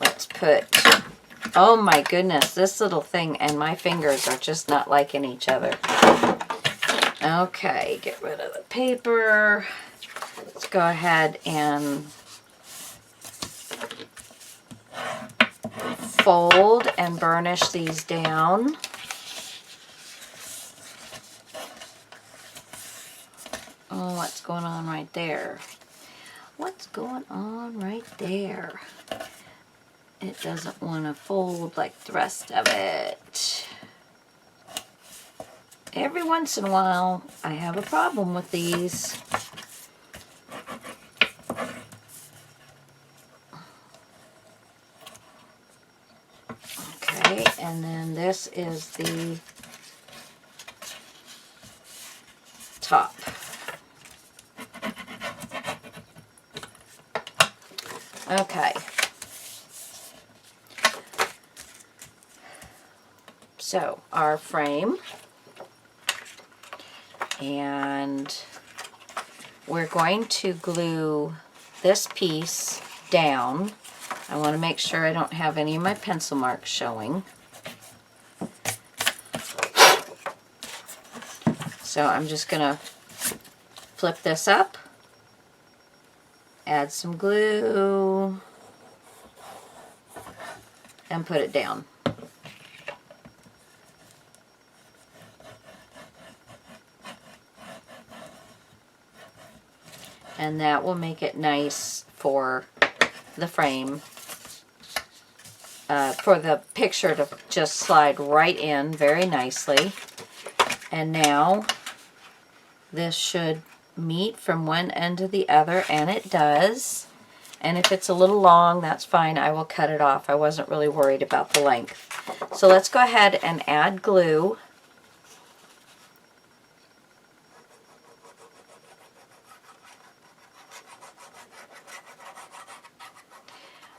S2: Let's put, oh my goodness, this little thing and my fingers are just not liking each other. Okay, get rid of the paper. Let's go ahead and fold and burnish these down. Oh, what's going on right there? What's going on right there? It doesn't want to fold like the rest of it. Every once in a while, I have a problem with these. Okay, and then this is the top. Okay. So, our frame. And we're going to glue this piece down. I want to make sure I don't have any of my pencil marks showing. So I'm just going to flip this up, add some glue, and put it down. And that will make it nice for the frame, for the picture to just slide right in very nicely. And now this should meet from one end to the other, and it does. And if it's a little long, that's fine. I will cut it off. I wasn't really worried about the length. So let's go ahead and add glue.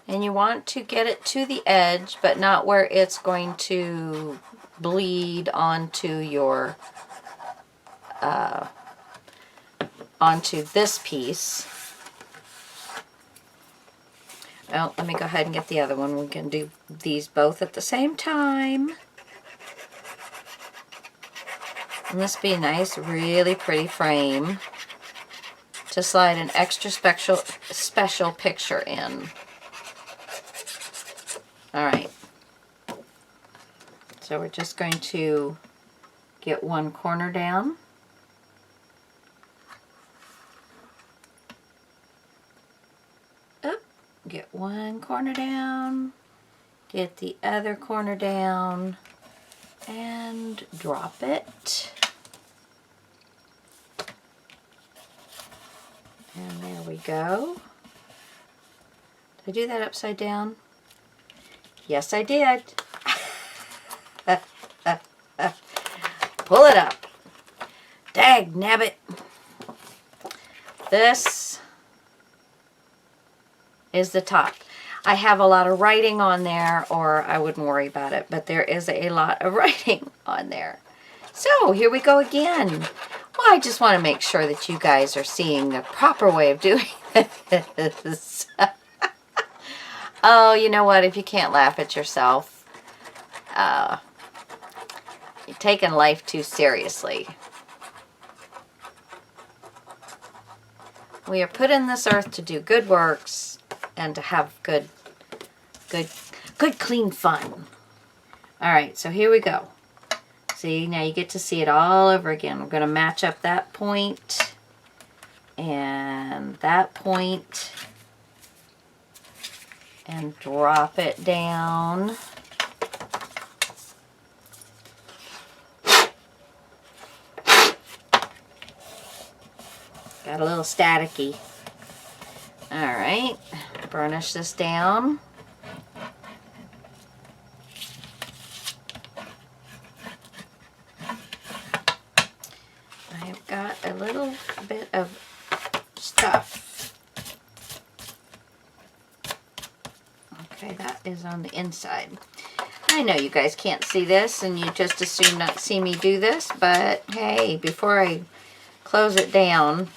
S2: And you want to get it to the edge, but not where it's going to bleed onto your, onto this piece. Well, let me go ahead and get the other one. We can do these both at the same time. And this be a nice, really pretty frame to slide an extra special picture in. Alright, so we're just going to get one corner down. Up, get one corner down, get the other corner down, and drop it. And there we go. Did I do that upside down? Yes, I did. Pull it up. Dag nabbit. This is the top. I have a lot of writing on there, or I wouldn't worry about it, but there is a lot of writing on there. So here we go again. Well, I just want to make sure that you guys are seeing the proper way of doing this. Oh, you know what? If you can't laugh at yourself, you're taking life too seriously. We are put in this earth to do good works and to have good, clean fun. All right, so here we go. See, now you get to see it all over again. We're going to match up that point and that point. And drop it down. Got a little staticky. Alright, burnish this down. I've got a little bit of stuff. Okay, that is on the inside. I know you guys can't see this and you just as soon not see me do this, but hey, before I close it down,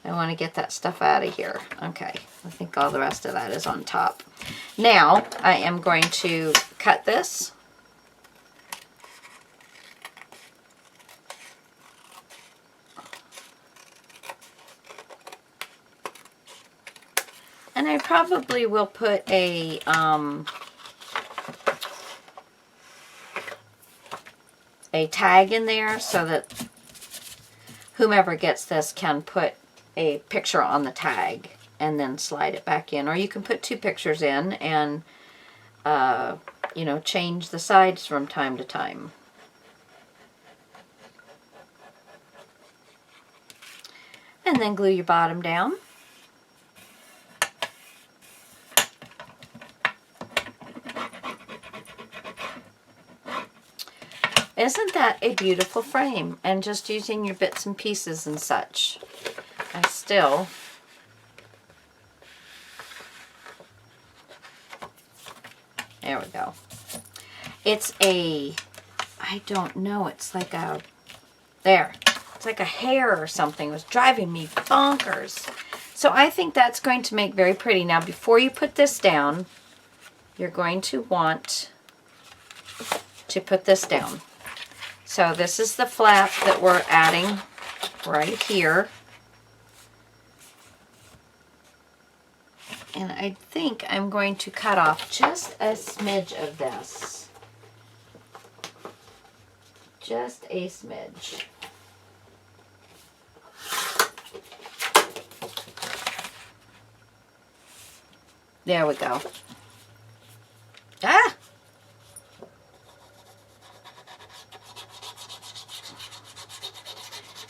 S2: I want to get that stuff out of here. Okay, I think all the rest of that is on top. Now, I am going to cut this. And I probably will put a tag in there so that whomever gets this can put a picture on the tag and then slide it back in. Or you can put 2 pictures in and, you know, change the sides from time to time. And then glue your bottom down. Isn't that a beautiful frame? And just using your bits and pieces and such. I still there we go. It's a, I don't know, it's like a, there. It's like a hair or something. It was driving me bonkers. So I think that's going to make very pretty. Now before you put this down, you're going to want to put this down. So this is the flap that we're adding right here. And I think I'm going to cut off just a smidge of this. Just a smidge. There we go. Ah!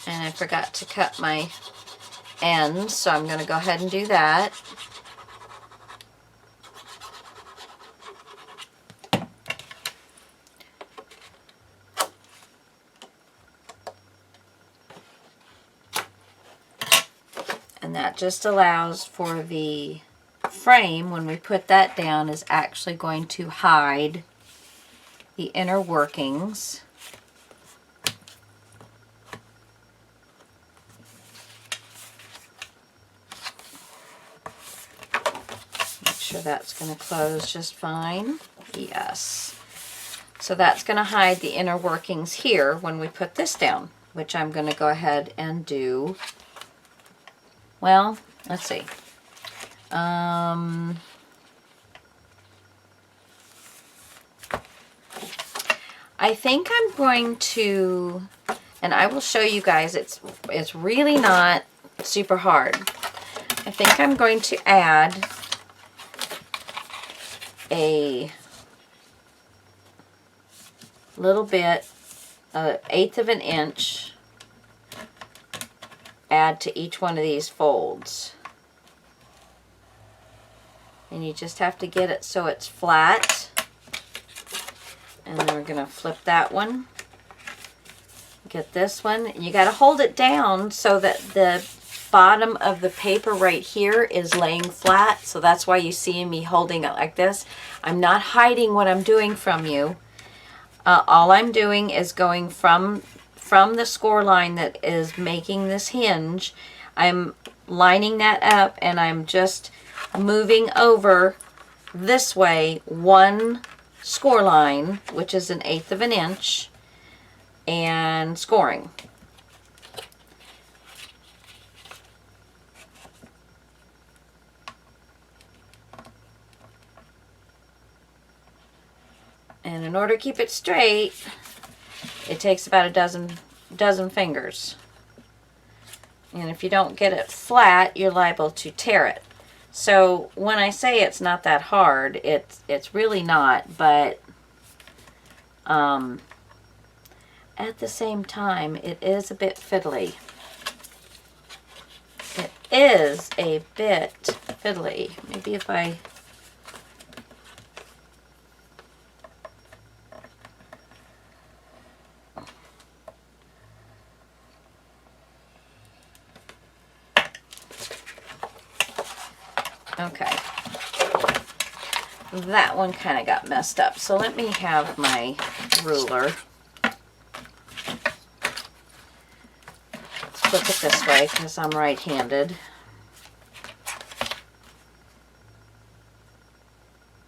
S2: And I forgot to cut my ends, so I'm going to go ahead and do that. And that just allows for the frame, when we put that down, is actually going to hide the inner workings. That's going to close just fine. Yes. So that's going to hide the inner workings here when we put this down, which I'm going to go ahead and do. Well, let's see. I think I'm going to, and I will show you guys, it's really not super hard. I think I'm going to add a little bit, 1/8 of an inch, add to each one of these folds. And you just have to get it so it's flat. And then we're going to flip that one. Get this one. And you got to hold it down so that the bottom of the paper right here is laying flat. So that's why you see me holding it like this. I'm not hiding what I'm doing from you. All I'm doing is going from the score line that is making this hinge. I'm lining that up and I'm just moving over this way 1 score line, which is 1/8 of an inch, and scoring. And in order to keep it straight, it takes about a dozen fingers. And if you don't get it flat, you're liable to tear it. So when I say it's not that hard, it's really not, but at the same time, it is a bit fiddly. It is a bit fiddly. Maybe if I... Okay, that one kind of got messed up. So let me have my ruler. Let's flip it this way because I'm right-handed.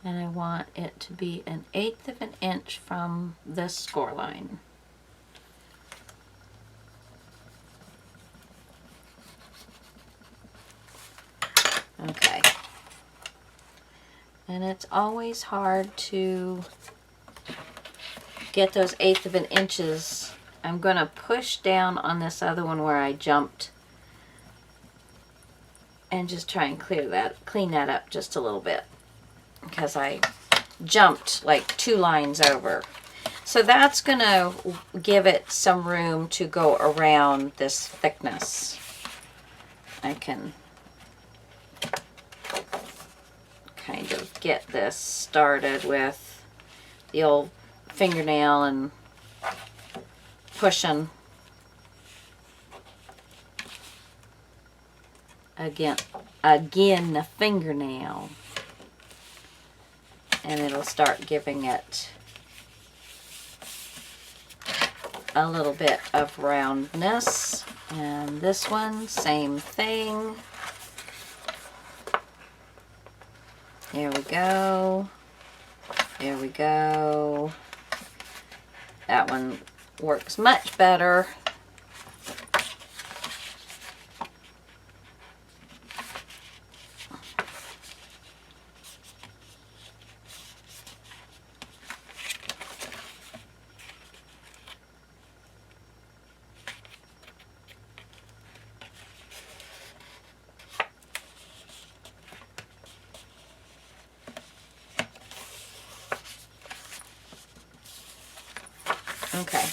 S2: And I want it to be 1/8 of an inch from this score line. Okay. And it's always hard to get those 1/8 of an inches. I'm going to push down on this other one where I jumped and just try and clean that up just a little bit because I jumped like 2 lines over. So that's going to give it some room to go around this thickness. I can kind of get this started with the old fingernail and pushing again the fingernail, and it'll start giving it a little bit of roundness. And this one, same thing. There we go. There we go. That one works much better. Okay.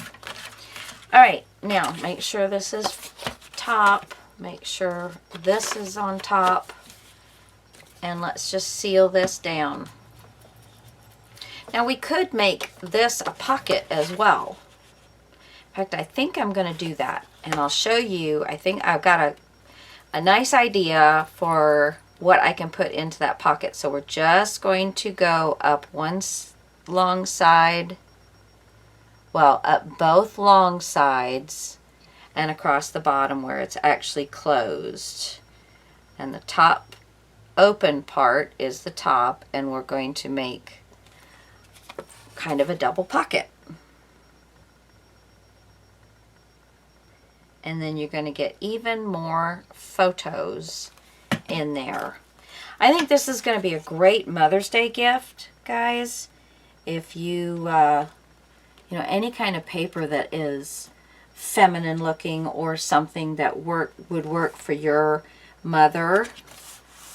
S2: All right, now make sure this is top. Make sure this is on top. And let's just seal this down. Now we could make this a pocket as well. In fact, I think I'm going to do that. And I'll show you. I think I've got a nice idea for what I can put into that pocket. So we're just going to go up one long side. Well, up both long sides and across the bottom where it's actually closed. And the top open part is the top, and we're going to make kind of a double pocket. And then you're going to get even more photos in there. I think this is going to be a great Mother's Day gift, guys. If you you know, any kind of paper that is feminine looking or something that would work for your mother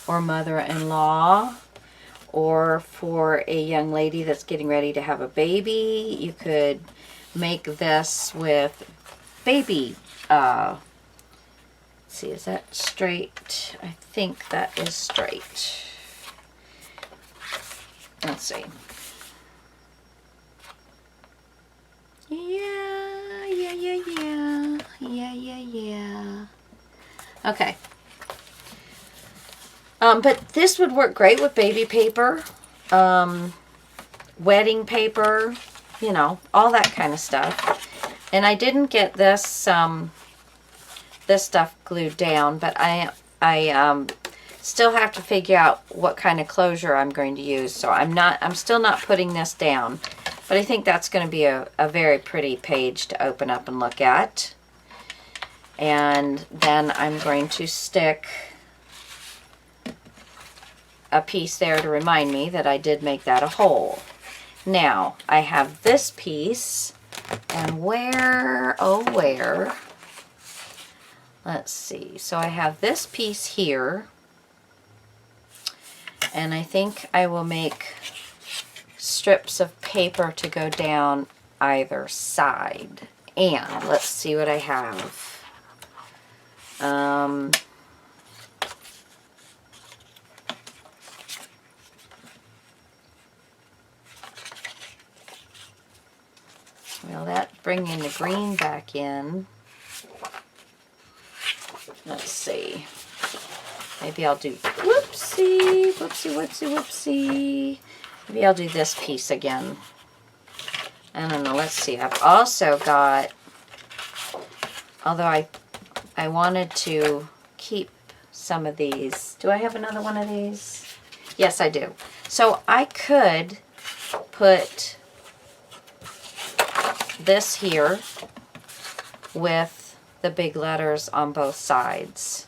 S2: or mother-in-law, or for a young lady that's getting ready to have a baby. You could make this with baby, let's see, is that straight? I think that is straight. Let's see. Yeah. Okay. But this would work great with baby paper, wedding paper, you know, all that kind of stuff. And I didn't get this this stuff glued down, but I still have to figure out what kind of closure I'm going to use. So I'm still not putting this down. But I think that's going to be a very pretty page to open up and look at. And then I'm going to stick a piece there to remind me that I did make that a hole. Now, I have this piece, and where, let's see. So I have this piece here, and I think I will make strips of paper to go down either side. And let's see what I have. Well, that's bringing the green back in. Let's see. Maybe I'll do, whoopsie. Maybe I'll do this piece again. I don't know. Let's see. I've also got, although I I wanted to keep some of these. Do I have another one of these? Yes, I do. So I could put this here with the big letters on both sides.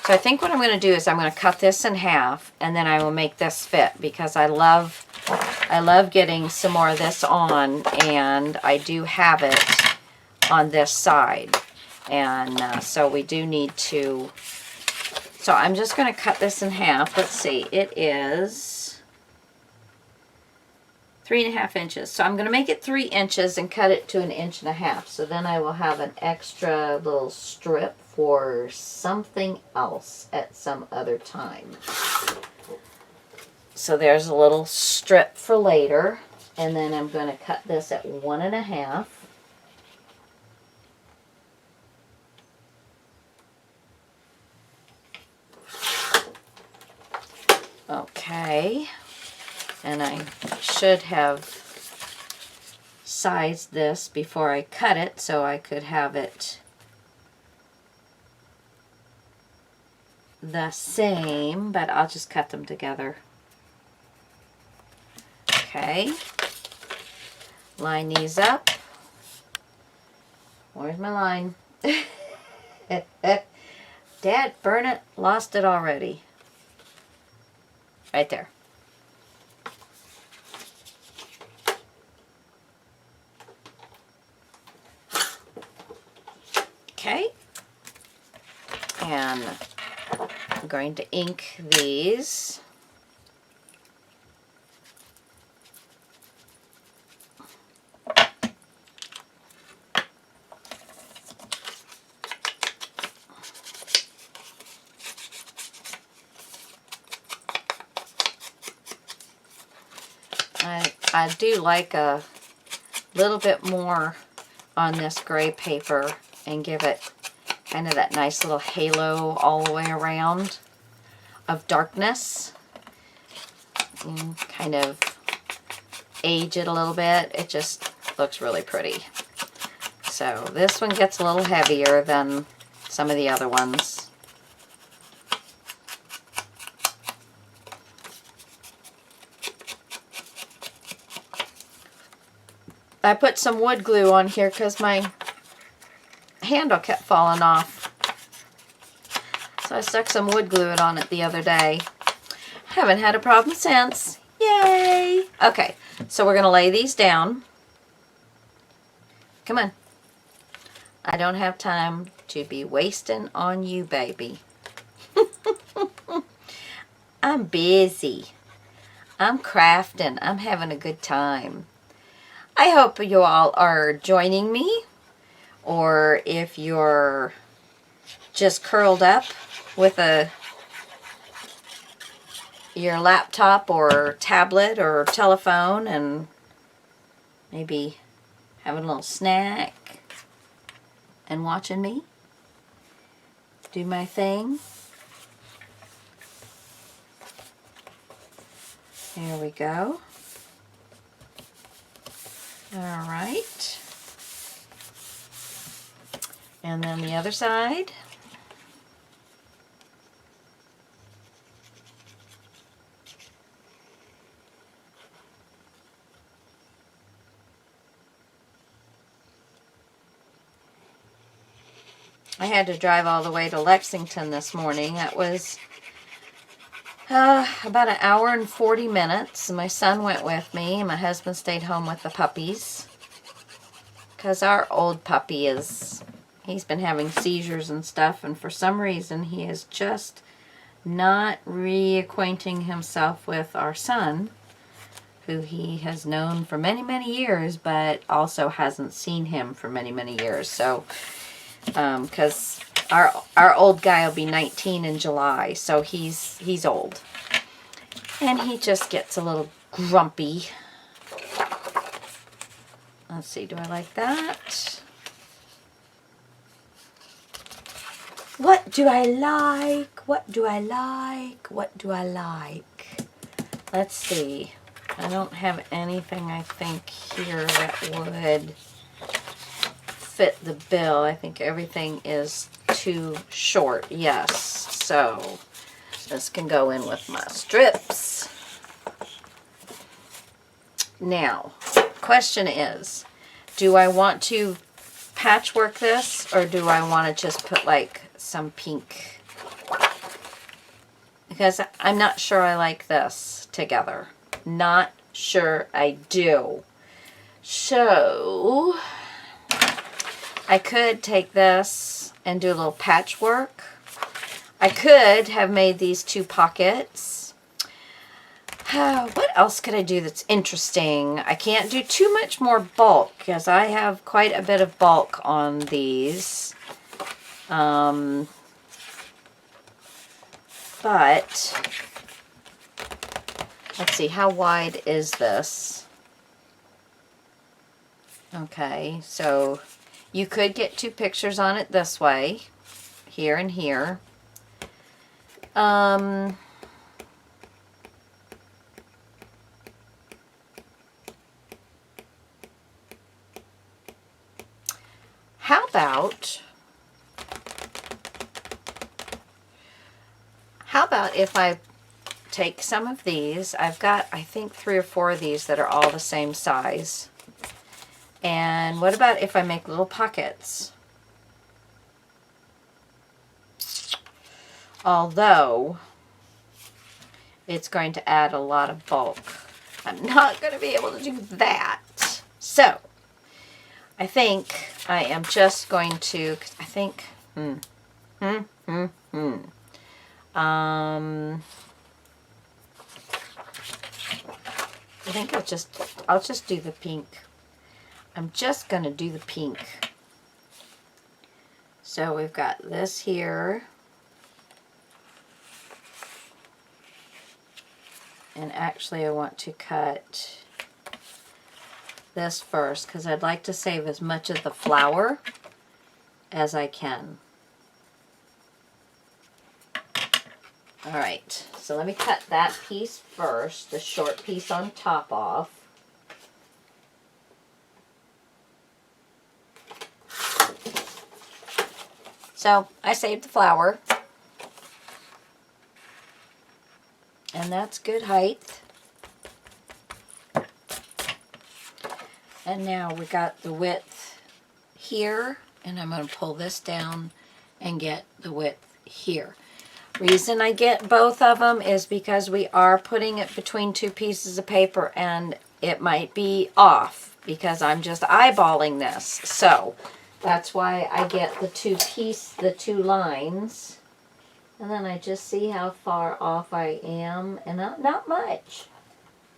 S2: So I think what I'm going to do is I'm going to cut this in half, and then I will make this fit, because I love getting some more of this on, and I do have it on this side. And so we do need to, so I'm just going to cut this in half. Let's see, it is 3.5 inches. So I'm going to make it 3 inches and cut it to 1.5 inches. So then I will have an extra little strip for something else at some other time. So there's a little strip for later. And then I'm going to cut this at 1.5. Okay, and I should have sized this before I cut it so I could have it the same, but I'll just cut them together. Okay, line these up. Where's my line? Dad, burn it, lost it already. Right there. Okay. And I'm going to ink these. I do like a little bit more on this gray paper and give it kind of that nice little halo all the way around of darkness. And kind of age it a little bit. It just looks really pretty. So this one gets a little heavier than some of the other ones. I put some wood glue on here because my handle kept falling off. So I stuck some wood glue on it the other day. Haven't had a problem since. Yay! Okay, so we're going to lay these down. Come on. I don't have time to be wasting on you, baby. I'm busy. I'm crafting. I'm having a good time. I hope you all are joining me, or if you're just curled up with your laptop or tablet or telephone and maybe having a little snack and watching me do my thing. There we go. All right. And then the other side. I had to drive all the way to Lexington this morning. That was about 1 hour and 40 minutes. My son went with me, and my husband stayed home with the puppies. Because our old puppy he's been having seizures and stuff, and for some reason he is just not reacquainting himself with our son, who he has known for many, many years, but also hasn't seen him for many, many years. So, because our old guy will be 19 in July, so he's old. And he just gets a little grumpy. Let's see, do I like that? What do I like? What do I like? What do I like? Let's see. I don't have anything, I think, here that would fit the bill. I think everything is too short. Yes, so this can go in with my strips. Now, question is, do I want to patchwork this, or do I want to just put like some pink? Because I'm not sure I like this together. Not sure I do. So, I could take this and do a little patchwork. I could have made these 2 pockets. What else could I do that's interesting? I can't do too much more bulk because I have quite a bit of bulk on these. But let's see, how wide is this? Okay, so you could get 2 pictures on it this way, here and here. How about if I take some of these? I've got, I think, 3 or 4 of these that are all the same size. And what about if I make little pockets? Although it's going to add a lot of bulk, I'm not going to be able to do that. So I think I am just going to, I think, I think I'll just do the pink. I'm just going to do the pink. So we've got this here. And actually I want to cut this first because I'd like to save as much of the flower as I can. Alright, so let me cut that piece first, the short piece on top off. So I saved the flower. And that's good height. And now we got the width here, and I'm going to pull this down and get the width here. Reason I get both of them is because we are putting it between 2 pieces of paper, and it might be off because I'm just eyeballing this. So that's why I get the 2 lines. And then I just see how far off I am, and not much.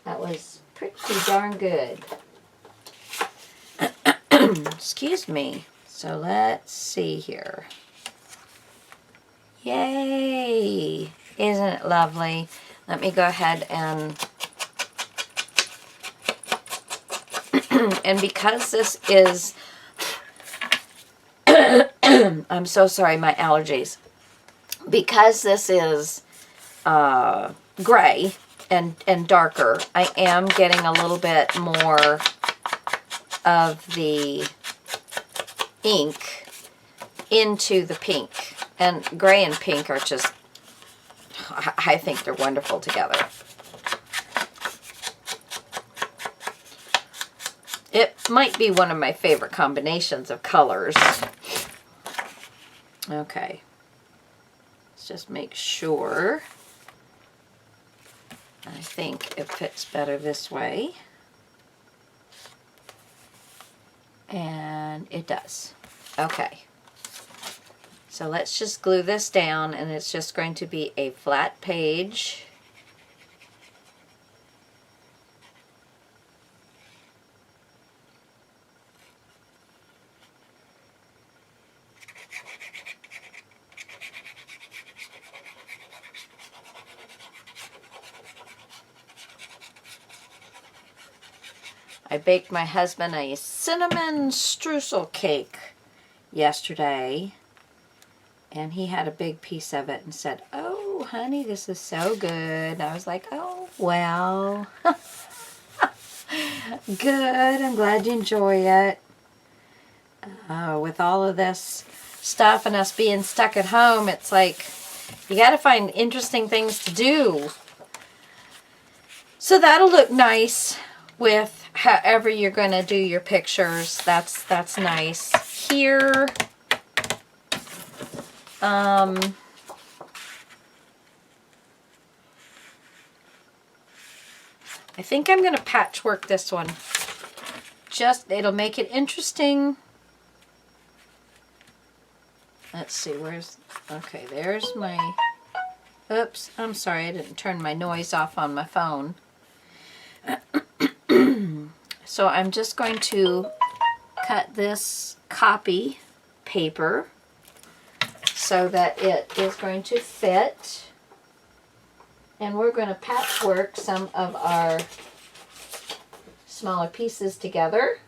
S2: That was pretty darn good. Excuse me. So let's see here. Yay! Isn't it lovely? Let me go ahead and and because this is I'm so sorry, my allergies. Because this is gray and darker, I am getting a little bit more of the ink into the pink. And gray and pink are just, I think they're wonderful together. It might be one of my favorite combinations of colors. Okay. Just make sure. I think it fits better this way. And it does. Okay. So let's just glue this down, and it's just going to be a flat page. I baked my husband a cinnamon streusel cake yesterday, and he had a big piece of it and said, "Oh, honey, this is so good." And I was like, "Oh, well, good. I'm glad you enjoy it." With all of this stuff and us being stuck at home, it's like you got to find interesting things to do. So that'll look nice with however you're going to do your pictures. That's nice. Here, I think I'm going to patchwork this one. It'll make it interesting. Let's see, okay, there's my, oops, I'm sorry, I didn't turn my noise off on my phone. So I'm just going to cut this copy paper so that it is going to fit. And we're going to patchwork some of our smaller pieces together.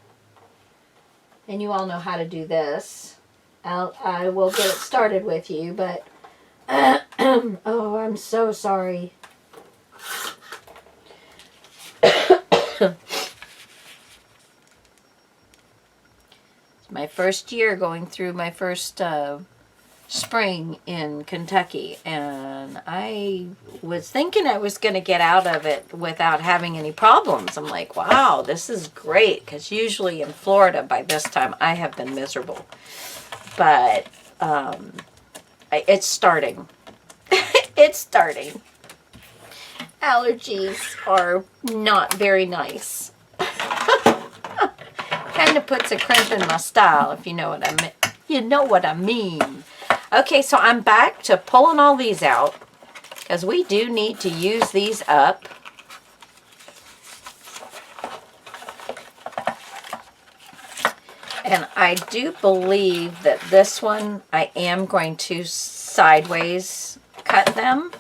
S2: And you all know how to do this. I will get it started with you, but oh, I'm so sorry. It's my first year going through my first spring in Kentucky, and I was thinking I was going to get out of it without having any problems. I'm like, wow, this is great, because usually in Florida by this time I have been miserable. But it's starting. It's starting. Allergies are not very nice. Kind of puts a crimp in my style, if you know what I mean. You know what I mean. Okay, so I'm back to pulling all these out, because we do need to use these up. And I do believe that this one, I am going to sideways cut them.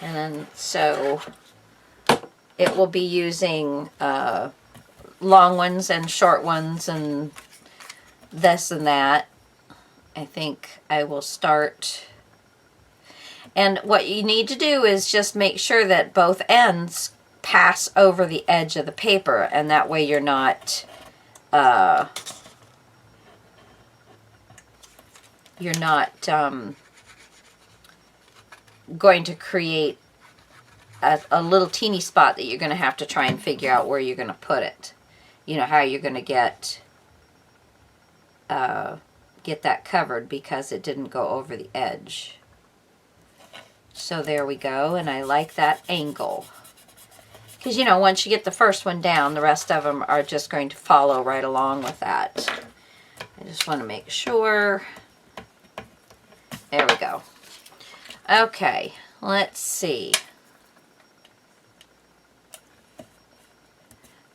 S2: And then, so it will be using long ones and short ones and this and that. I think I will start. And what you need to do is just make sure that both ends pass over the edge of the paper, and that way you're not going to create a little teeny spot that you're going to have to try and figure out where you're going to put it. You know, how you're going to get that covered because it didn't go over the edge. So there we go, and I like that angle. Because, you know, once you get the first one down, the rest of them are just going to follow right along with that. I just want to make sure. There we go. Okay, let's see.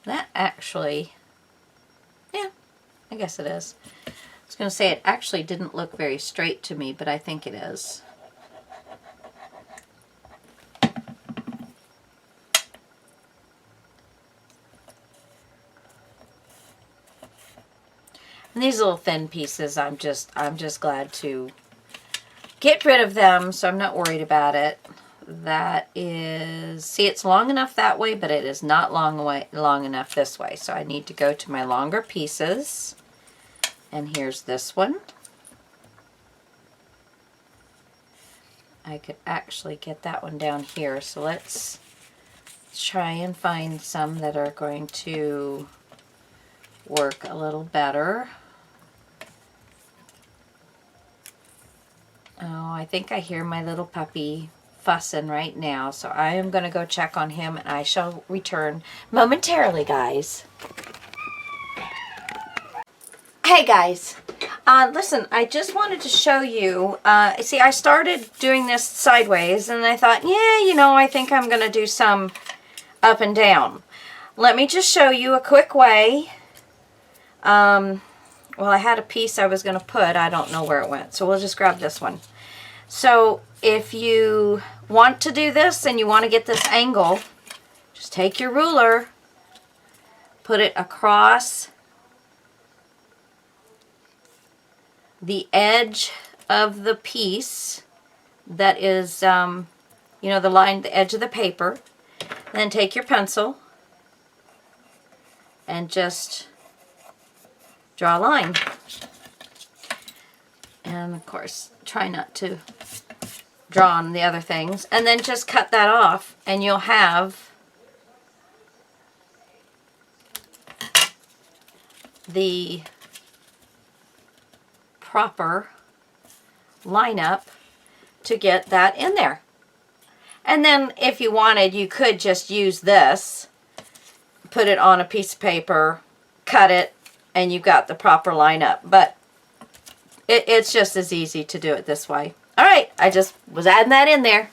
S2: That actually, yeah, I guess it is. I was going to say it actually didn't look very straight to me, but I think it is. And these little thin pieces, I'm just glad to get rid of them, so I'm not worried about it. That is, see, it's long enough that way, but it is not long enough this way. So I need to go to my longer pieces. And here's this one. I could actually get that one down here. So let's try and find some that are going to work a little better. Oh, I think I hear my little puppy fussing right now, so I am going to go check on him, and I shall return momentarily, guys. Hey guys, listen, I just wanted to show you, see, I started doing this sideways, and I thought, yeah, you know, I think I'm going to do some up and down. Let me just show you a quick way. Well, I had a piece I was going to put, I don't know where it went, so we'll just grab this one. So if you want to do this and you want to get this angle, just take your ruler, put it across the edge of the piece that is, you know, the edge of the paper. Then take your pencil and just draw a line. And of course, try not to draw on the other things. And then just cut that off and you'll have the proper lineup to get that in there. And then if you wanted, you could just use this, put it on a piece of paper, cut it, and you've got the proper lineup. But it's just as easy to do it this way. All right, I just was adding that in there.